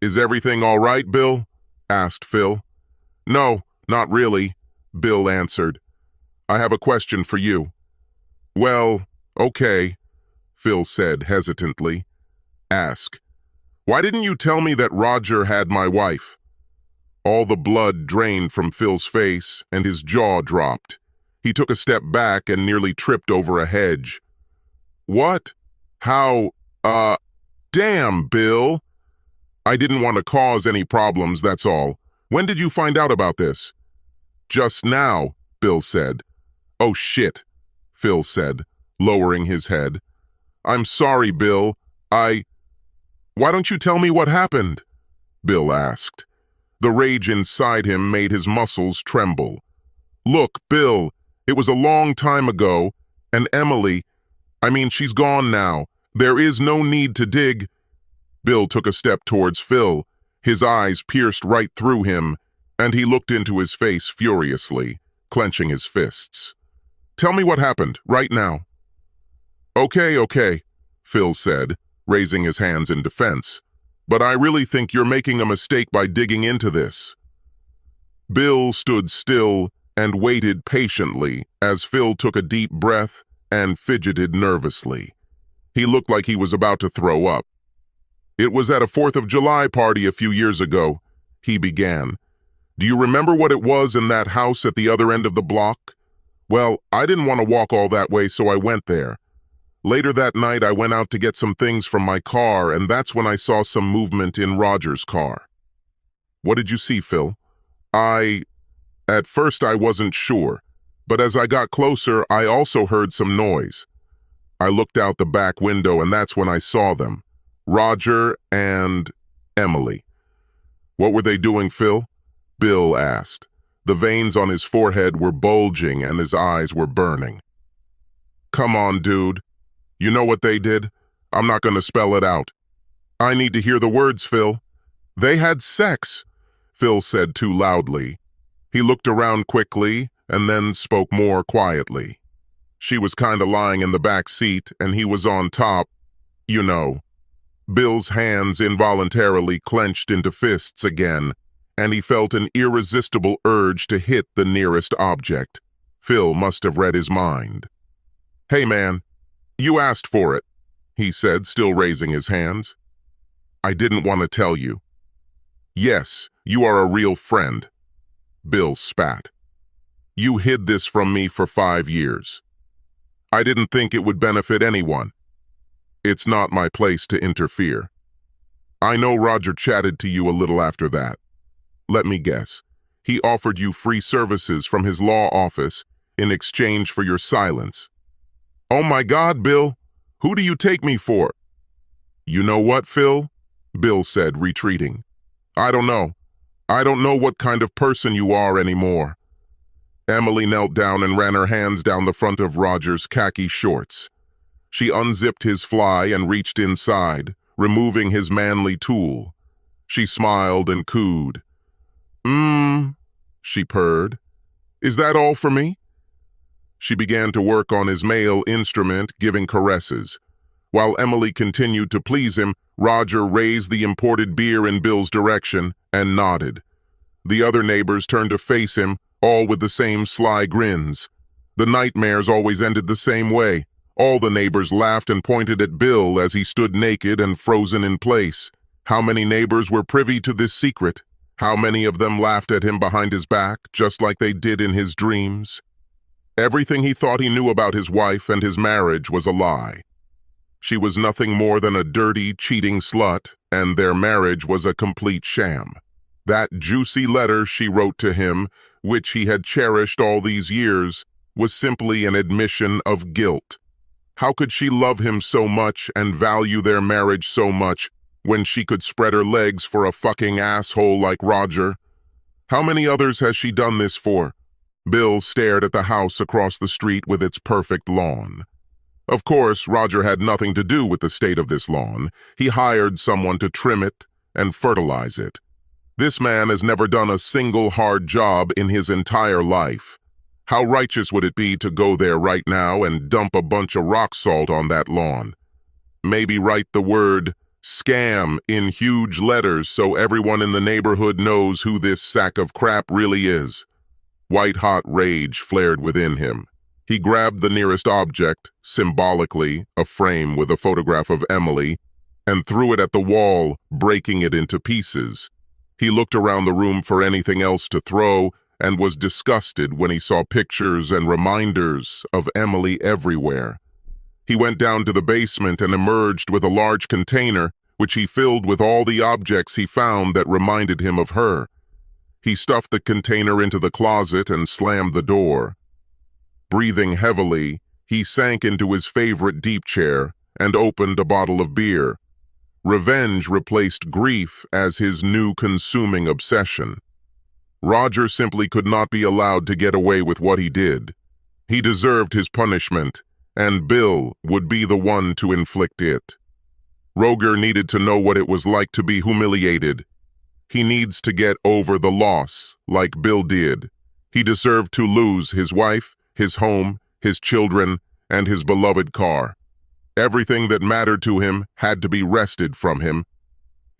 "Is everything all right, Bill?" asked Phil. "No, not really," Bill answered. "I have a question for you." "Well, okay," Phil said hesitantly. "Ask. Why didn't you tell me that Roger had my wife?" All the blood drained from Phil's face, and his jaw dropped. He took a step back and nearly tripped over a hedge. "What? How? Damn, Bill!" "I didn't want to cause any problems, that's all. When did you find out about this?" "Just now," Bill said. "Oh shit," Phil said, lowering his head. "I'm sorry, Bill. Why don't you tell me what happened?" Bill asked. The rage inside him made his muscles tremble. "Look, Bill, it was a long time ago, and she's gone now. There is no need to dig." Bill took a step towards Phil. His eyes pierced right through him, and he looked into his face furiously, clenching his fists. "Tell me what happened, right now." Okay, Phil said, raising his hands in defense. "But I really think you're making a mistake by digging into this." Bill stood still and waited patiently as Phil took a deep breath and fidgeted nervously. He looked like he was about to throw up. "It was at a 4th of July party a few years ago," he began. "Do you remember what it was in that house at the other end of the block? Well, I didn't want to walk all that way, so I went there. Later that night, I went out to get some things from my car, and that's when I saw some movement in Roger's car." "What did you see, Phil?" At first I wasn't sure, but as I got closer, I also heard some noise. I looked out the back window, and that's when I saw them. Roger and Emily." "What were they doing, Phil?" Bill asked. The veins on his forehead were bulging and his eyes were burning. "Come on, dude. You know what they did? I'm not going to spell it out." "I need to hear the words, Phil." "They had sex," Phil said too loudly. He looked around quickly and then spoke more quietly. "She was kinda lying in the back seat and he was on top, you know." Bill's hands involuntarily clenched into fists again, and he felt an irresistible urge to hit the nearest object. Phil must have read his mind. "Hey man, you asked for it," he said, still raising his hands. "I didn't want to tell you." "Yes, you are a real friend." Bill spat. "You hid this from me for 5 years. I didn't think it would benefit anyone. It's not my place to interfere. I know Roger chatted to you a little after that. Let me guess. He offered you free services from his law office in exchange for your silence." "Oh my God, Bill, who do you take me for?" "You know what, Phil?" Bill said, retreating. "I don't know. I don't know what kind of person you are anymore." Emily knelt down and ran her hands down the front of Roger's khaki shorts. She unzipped his fly and reached inside, removing his manly tool. She smiled and cooed. She purred. "Is that all for me?" She began to work on his male instrument, giving caresses. While Emily continued to please him, Roger raised the imported beer in Bill's direction and nodded. The other neighbors turned to face him, all with the same sly grins. The nightmares always ended the same way. All the neighbors laughed and pointed at Bill as he stood naked and frozen in place. How many neighbors were privy to this secret? How many of them laughed at him behind his back, just like they did in his dreams? Everything he thought he knew about his wife and his marriage was a lie. She was nothing more than a dirty, cheating slut, and their marriage was a complete sham. That juicy letter she wrote to him, which he had cherished all these years, was simply an admission of guilt. How could she love him so much and value their marriage so much when she could spread her legs for a fucking asshole like Roger? How many others has she done this for? Bill stared at the house across the street with its perfect lawn. Of course, Roger had nothing to do with the state of this lawn. He hired someone to trim it and fertilize it. This man has never done a single hard job in his entire life. How righteous would it be to go there right now and dump a bunch of rock salt on that lawn? Maybe write the word scam in huge letters so everyone in the neighborhood knows who this sack of crap really is. White-hot rage flared within him. He grabbed the nearest object, symbolically a frame with a photograph of Emily, and threw it at the wall, breaking it into pieces. He looked around the room for anything else to throw and was disgusted when he saw pictures and reminders of Emily everywhere. He went down to the basement and emerged with a large container, which he filled with all the objects he found that reminded him of her. He stuffed the container into the closet and slammed the door. Breathing heavily, he sank into his favorite deep chair and opened a bottle of beer. Revenge replaced grief as his new consuming obsession. Roger simply could not be allowed to get away with what he did. He deserved his punishment, and Bill would be the one to inflict it. Roger needed to know what it was like to be humiliated. He needs to get over the loss, like Bill did. He deserved to lose his wife, his home, his children, and his beloved car. Everything that mattered to him had to be wrested from him.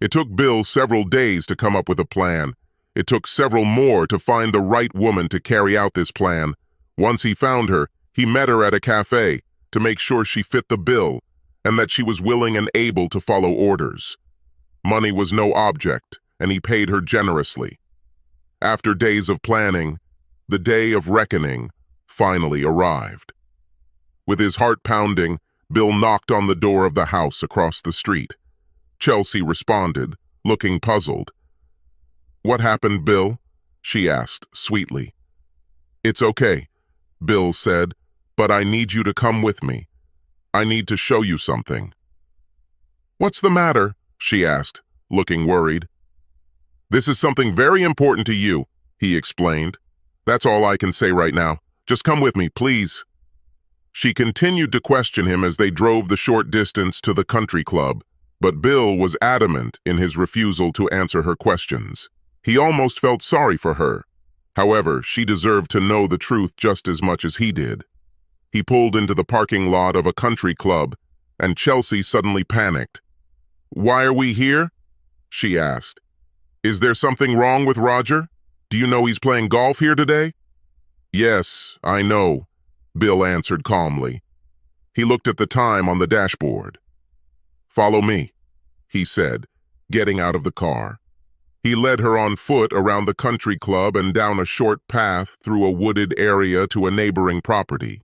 It took Bill several days to come up with a plan. It took several more to find the right woman to carry out this plan. Once he found her, he met her at a cafe to make sure she fit the bill and that she was willing and able to follow orders. Money was no object, and he paid her generously. After days of planning, the day of reckoning finally arrived. With his heart pounding, Bill knocked on the door of the house across the street. Chelsea responded, looking puzzled. "What happened, Bill?" she asked sweetly. "It's okay," Bill said, "but I need you to come with me. I need to show you something." "What's the matter?" she asked, looking worried. "This is something very important to you," he explained. "That's all I can say right now. Just come with me, please." She continued to question him as they drove the short distance to the country club, but Bill was adamant in his refusal to answer her questions. He almost felt sorry for her. However, she deserved to know the truth just as much as he did. He pulled into the parking lot of a country club, and Chelsea suddenly panicked. "Why are we here?" she asked. "Is there something wrong with Roger? Do you know he's playing golf here today?" "Yes, I know," Bill answered calmly. He looked at the time on the dashboard. "Follow me," he said, getting out of the car. He led her on foot around the country club and down a short path through a wooded area to a neighboring property.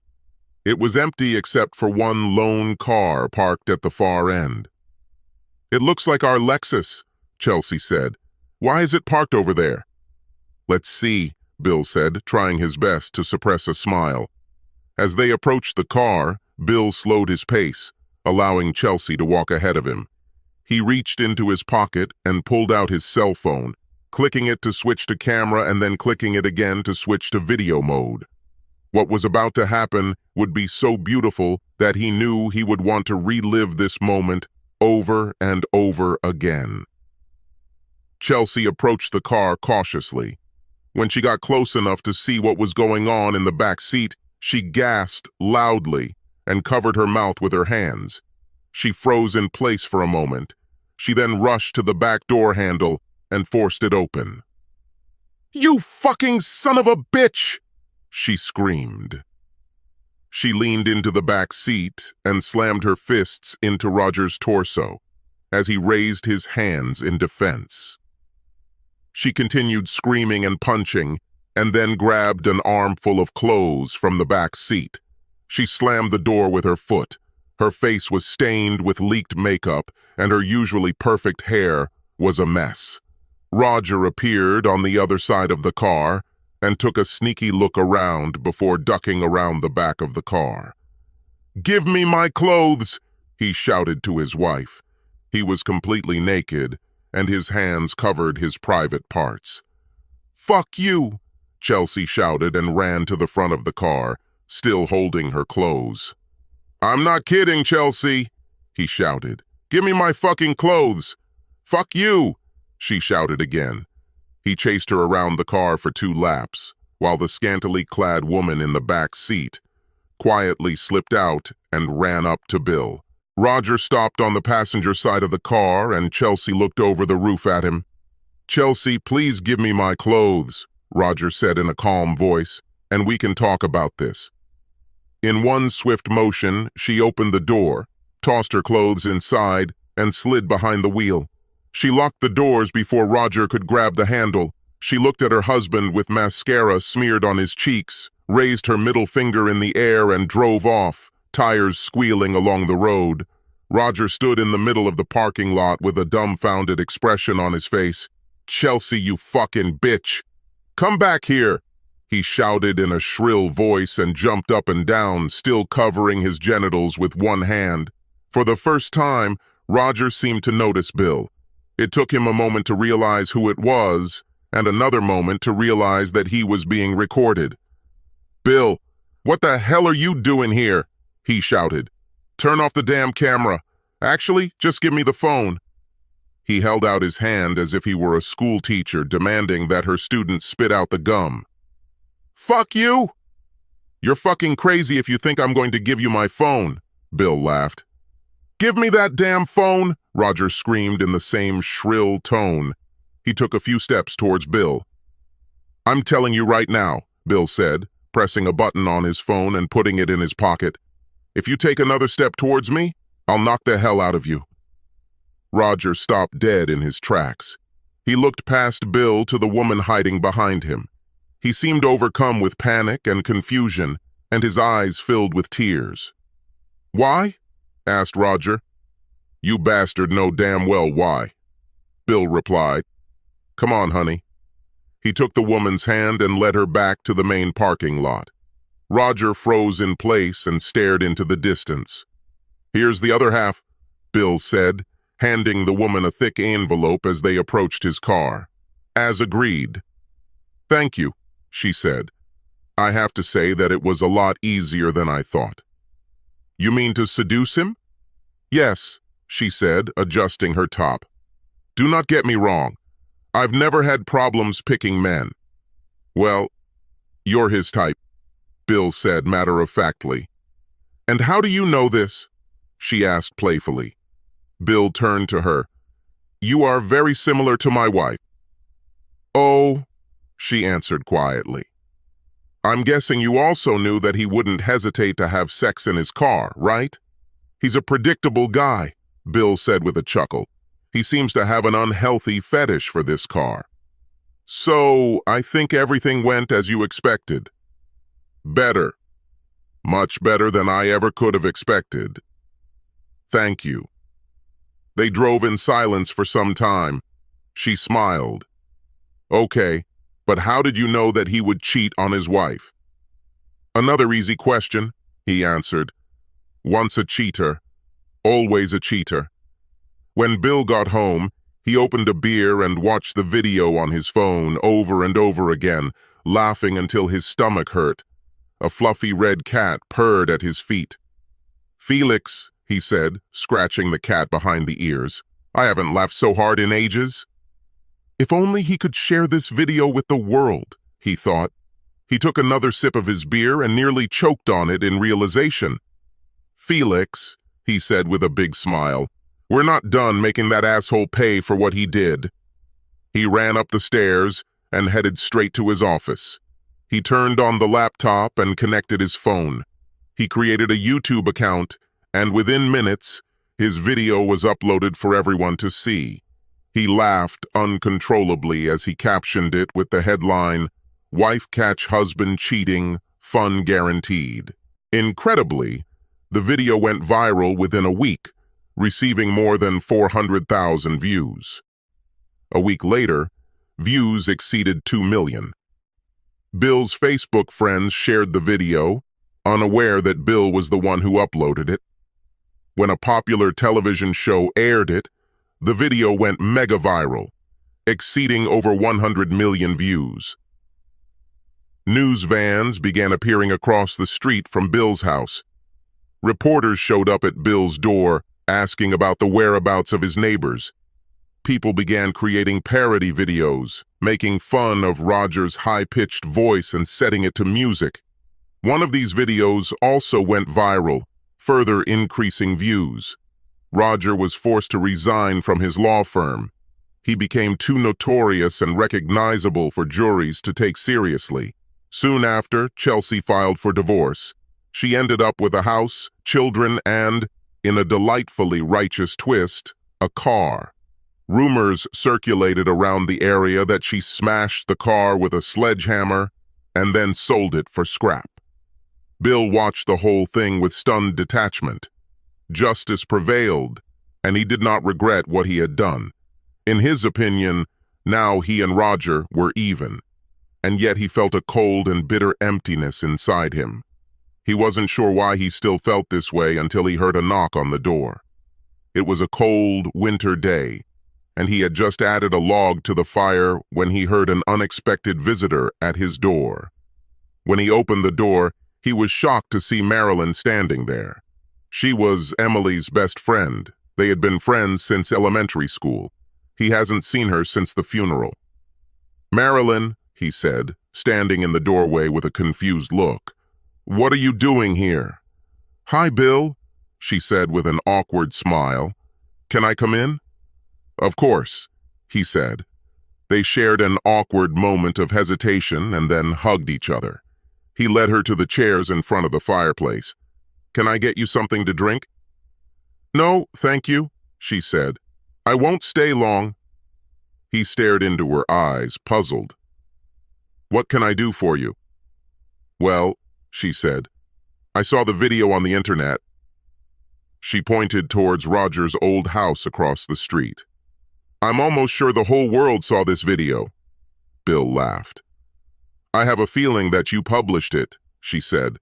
It was empty except for one lone car parked at the far end. "It looks like our Lexus," Chelsea said. "Why is it parked over there?" "Let's see," Bill said, trying his best to suppress a smile. As they approached the car, Bill slowed his pace, allowing Chelsea to walk ahead of him. He reached into his pocket and pulled out his cell phone, clicking it to switch to camera and then clicking it again to switch to video mode. What was about to happen would be so beautiful that he knew he would want to relive this moment over and over again. Chelsea approached the car cautiously. When she got close enough to see what was going on in the back seat, she gasped loudly and covered her mouth with her hands. She froze in place for a moment. She then rushed to the back door handle and forced it open. "You fucking son of a bitch!" she screamed. She leaned into the back seat and slammed her fists into Roger's torso as he raised his hands in defense. She continued screaming and punching, and then grabbed an armful of clothes from the back seat. She slammed the door with her foot. Her face was stained with leaked makeup, and her usually perfect hair was a mess. Roger appeared on the other side of the car and took a sneaky look around before ducking around the back of the car. "Give me my clothes!" he shouted to his wife. He was completely naked, and his hands covered his private parts. "Fuck you!" Chelsea shouted and ran to the front of the car, still holding her clothes. "I'm not kidding, Chelsea," he shouted. "Give me my fucking clothes!" "Fuck you!" she shouted again. He chased her around the car for 2 laps, while the scantily clad woman in the back seat quietly slipped out and ran up to Bill. Roger stopped on the passenger side of the car, and Chelsea looked over the roof at him. "Chelsea, please give me my clothes," Roger said in a calm voice, "and we can talk about this." In one swift motion, she opened the door, tossed her clothes inside, and slid behind the wheel. She locked the doors before Roger could grab the handle. She looked at her husband with mascara smeared on his cheeks, raised her middle finger in the air, and drove off, tires squealing along the road. Roger stood in the middle of the parking lot with a dumbfounded expression on his face. "Chelsea, you fucking bitch! Come back here!" he shouted in a shrill voice and jumped up and down, still covering his genitals with one hand. For the first time, Roger seemed to notice Bill. It took him a moment to realize who it was, and another moment to realize that he was being recorded. "Bill, what the hell are you doing here?" he shouted. "Turn off the damn camera. Actually, just give me the phone." He held out his hand as if he were a school teacher demanding that her students spit out the gum. "Fuck you! You're fucking crazy if you think I'm going to give you my phone," Bill laughed. "Give me that damn phone!" Roger screamed in the same shrill tone. He took a few steps towards Bill. "I'm telling you right now," Bill said, pressing a button on his phone and putting it in his pocket. "If you take another step towards me, I'll knock the hell out of you." Roger stopped dead in his tracks. He looked past Bill to the woman hiding behind him. He seemed overcome with panic and confusion, and his eyes filled with tears. "Why?" asked Roger. "You bastard know damn well why," Bill replied. "Come on, honey." He took the woman's hand and led her back to the main parking lot. Roger froze in place and stared into the distance. "Here's the other half," Bill said, handing the woman a thick envelope as they approached his car. "As agreed." "Thank you," she said. "I have to say that it was a lot easier than I thought." "You mean to seduce him?" "Yes," she said, adjusting her top. "Do not get me wrong. I've never had problems picking men." "Well, you're his type," Bill said matter-of-factly. "And how do you know this?" she asked playfully. Bill turned to her. "You are very similar to my wife." "Oh," she answered quietly. "I'm guessing you also knew that he wouldn't hesitate to have sex in his car, right?" "He's a predictable guy," Bill said with a chuckle. "He seems to have an unhealthy fetish for this car." "So, I think everything went as you expected." "Better. Much better than I ever could have expected." "Thank you." They drove in silence for some time. She smiled. "Okay, but how did you know that he would cheat on his wife?" "Another easy question," he answered. "Once a cheater, always a cheater." When Bill got home, he opened a beer and watched the video on his phone over and over again, laughing until his stomach hurt. A fluffy red cat purred at his feet. "Felix," he said, scratching the cat behind the ears, "I haven't laughed so hard in ages." If only he could share this video with the world, he thought. He took another sip of his beer and nearly choked on it in realization. "Felix," he said with a big smile, "we're not done making that asshole pay for what he did." He ran up the stairs and headed straight to his office. He turned on the laptop and connected his phone. He created a YouTube account, and within minutes, his video was uploaded for everyone to see. He laughed uncontrollably as he captioned it with the headline, "Wife catch husband cheating, fun guaranteed." Incredibly, the video went viral within a week, receiving more than 400,000 views. A week later, views exceeded 2 million. Bill's Facebook friends shared the video, unaware that Bill was the one who uploaded it. When a popular television show aired it, the video went mega viral, exceeding over 100 million views. News vans began appearing across the street from Bill's house. Reporters showed up at Bill's door, asking about the whereabouts of his neighbors. People began creating parody videos, making fun of Roger's high-pitched voice and setting it to music. One of these videos also went viral, further increasing views. Roger was forced to resign from his law firm. He became too notorious and recognizable for juries to take seriously. Soon after, Chelsea filed for divorce. She ended up with a house, children, and, in a delightfully righteous twist, a car. Rumors circulated around the area that she smashed the car with a sledgehammer and then sold it for scrap. Bill watched the whole thing with stunned detachment. Justice prevailed, and he did not regret what he had done. In his opinion, now he and Roger were even, and yet he felt a cold and bitter emptiness inside him. He wasn't sure why he still felt this way until he heard a knock on the door. It was a cold winter day, and he had just added a log to the fire when he heard an unexpected visitor at his door. When he opened the door, he was shocked to see Marilyn standing there. She was Emily's best friend. They had been friends since elementary school. He hasn't seen her since the funeral. "Marilyn," he said, standing in the doorway with a confused look, "what are you doing here?" "Hi, Bill," she said with an awkward smile. "Can I come in?" "Of course," he said. They shared an awkward moment of hesitation and then hugged each other. He led her to the chairs in front of the fireplace. "Can I get you something to drink?" "No, thank you," she said. "I won't stay long." He stared into her eyes, puzzled. "What can I do for you?" "Well," she said, "I saw the video on the internet." She pointed towards Roger's old house across the street. "I'm almost sure the whole world saw this video." Bill laughed. "I have a feeling that you published it," she said.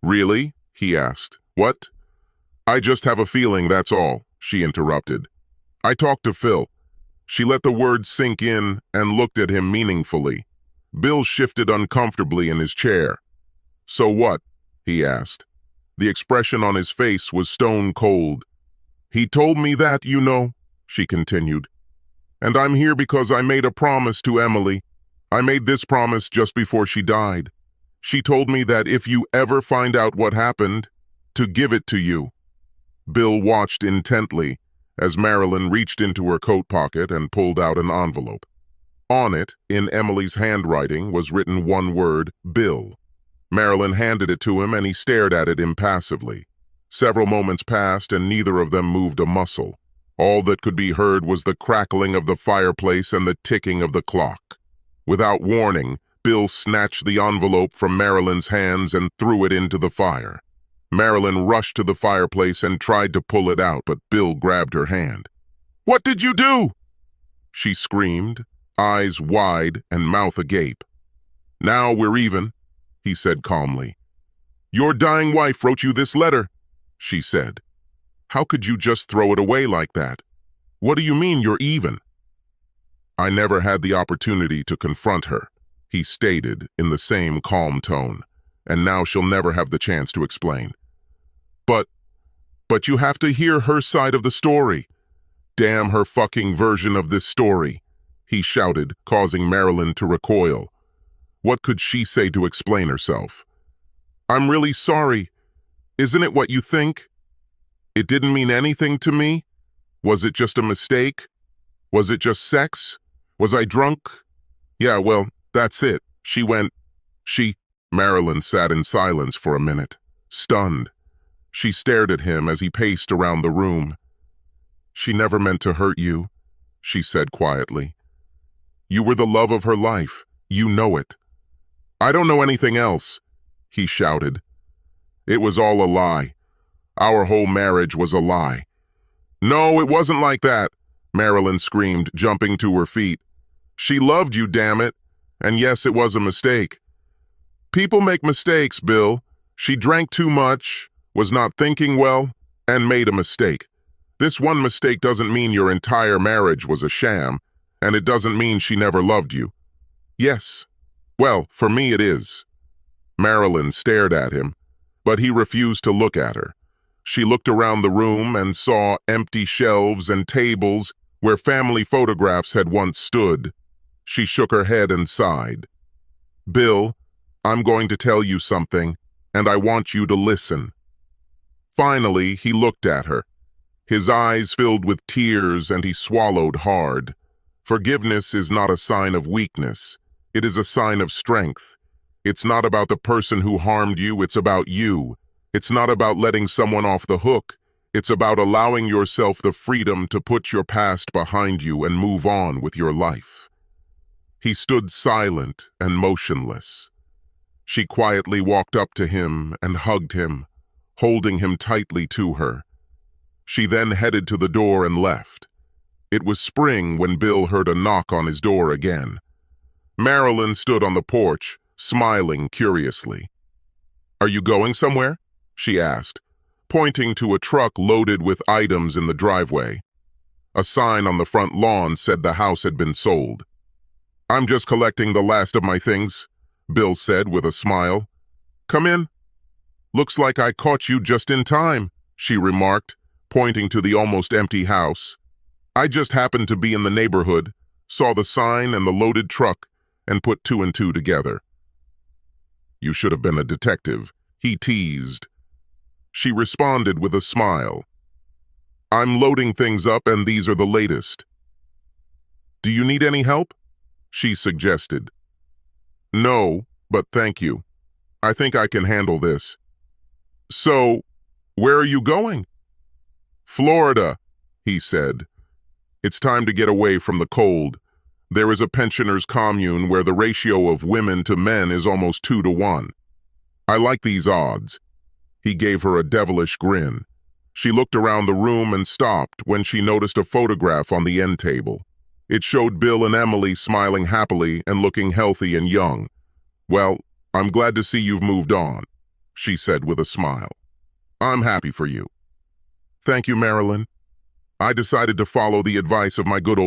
"Really?" he asked. "What?" "I just have a feeling, that's all," she interrupted. "I talked to Phil." She let the words sink in and looked at him meaningfully. Bill shifted uncomfortably in his chair. "So what?" he asked. The expression on his face was stone cold. "He told me that, you know," she continued. "And I'm here because I made a promise to Emily. I made this promise just before she died. She told me that if you ever find out what happened, to give it to you." Bill watched intently as Marilyn reached into her coat pocket and pulled out an envelope. On it, in Emily's handwriting, was written one word, Bill. Marilyn handed it to him and he stared at it impassively. Several moments passed and neither of them moved a muscle. All that could be heard was the crackling of the fireplace and the ticking of the clock. Without warning, Bill snatched the envelope from Marilyn's hands and threw it into the fire. Marilyn rushed to the fireplace and tried to pull it out, but Bill grabbed her hand. "What did you do?" she screamed, eyes wide and mouth agape. "Now we're even," he said calmly. "Your dying wife wrote you this letter," she said. "How could you just throw it away like that? What do you mean you're even?" "I never had the opportunity to confront her," he stated in the same calm tone, "and now she'll never have the chance to explain." But you have to hear her side of the story." "Damn her fucking version of this story," he shouted, causing Marilyn to recoil. What could she say to explain herself? "I'm really sorry. Isn't it what you think? It didn't mean anything to me? Was it just a mistake? Was it just sex? Was I drunk? Yeah, well, that's it. Marilyn sat in silence for a minute. Stunned, she stared at him as he paced around the room. "She never meant to hurt you," she said quietly. "You were the love of her life. You know it." "I don't know anything else," he shouted. "It was all a lie. Our whole marriage was a lie." "No, it wasn't like that," Marilyn screamed, jumping to her feet. "She loved you, damn it. And yes, it was a mistake." "People make mistakes, Bill. She drank too much, was not thinking well, and made a mistake. This one mistake doesn't mean your entire marriage was a sham, and it doesn't mean she never loved you." "Yes. Well, for me it is." Marilyn stared at him, but he refused to look at her. She looked around the room and saw empty shelves and tables where family photographs had once stood. She shook her head and sighed. "Bill, I'm going to tell you something, and I want you to listen." Finally, he looked at her. His eyes filled with tears, and he swallowed hard. Forgiveness is not a sign of weakness. It is a sign of strength. It's not about the person who harmed you, it's about you. It's not about letting someone off the hook. It's about allowing yourself the freedom to put your past behind you and move on with your life. He stood silent and motionless. She quietly walked up to him and hugged him, holding him tightly to her. She then headed to the door and left. It was spring when Bill heard a knock on his door again. Marilyn stood on the porch, smiling curiously. "Are you going somewhere?" she asked, pointing to a truck loaded with items in the driveway. A sign on the front lawn said the house had been sold. "I'm just collecting the last of my things," Bill said with a smile. "Come in." "Looks like I caught you just in time," she remarked, pointing to the almost empty house. "I just happened to be in the neighborhood, saw the sign and the loaded truck, and put two and two together." "You should have been a detective," he teased. She responded with a smile. "I'm loading things up and these are the latest." "Do you need any help?" she suggested. "No, but thank you. I think I can handle this." "So, where are you going?" "Florida," he said. "It's time to get away from the cold. There is a pensioners' commune where the ratio of women to men is almost 2-to-1. I like these odds." He gave her a devilish grin. She looked around the room and stopped when she noticed a photograph on the end table. It showed Bill and Emily smiling happily and looking healthy and young. "Well, I'm glad to see you've moved on," she said with a smile. "I'm happy for you." "Thank you, Marilyn. I decided to follow the advice of my good old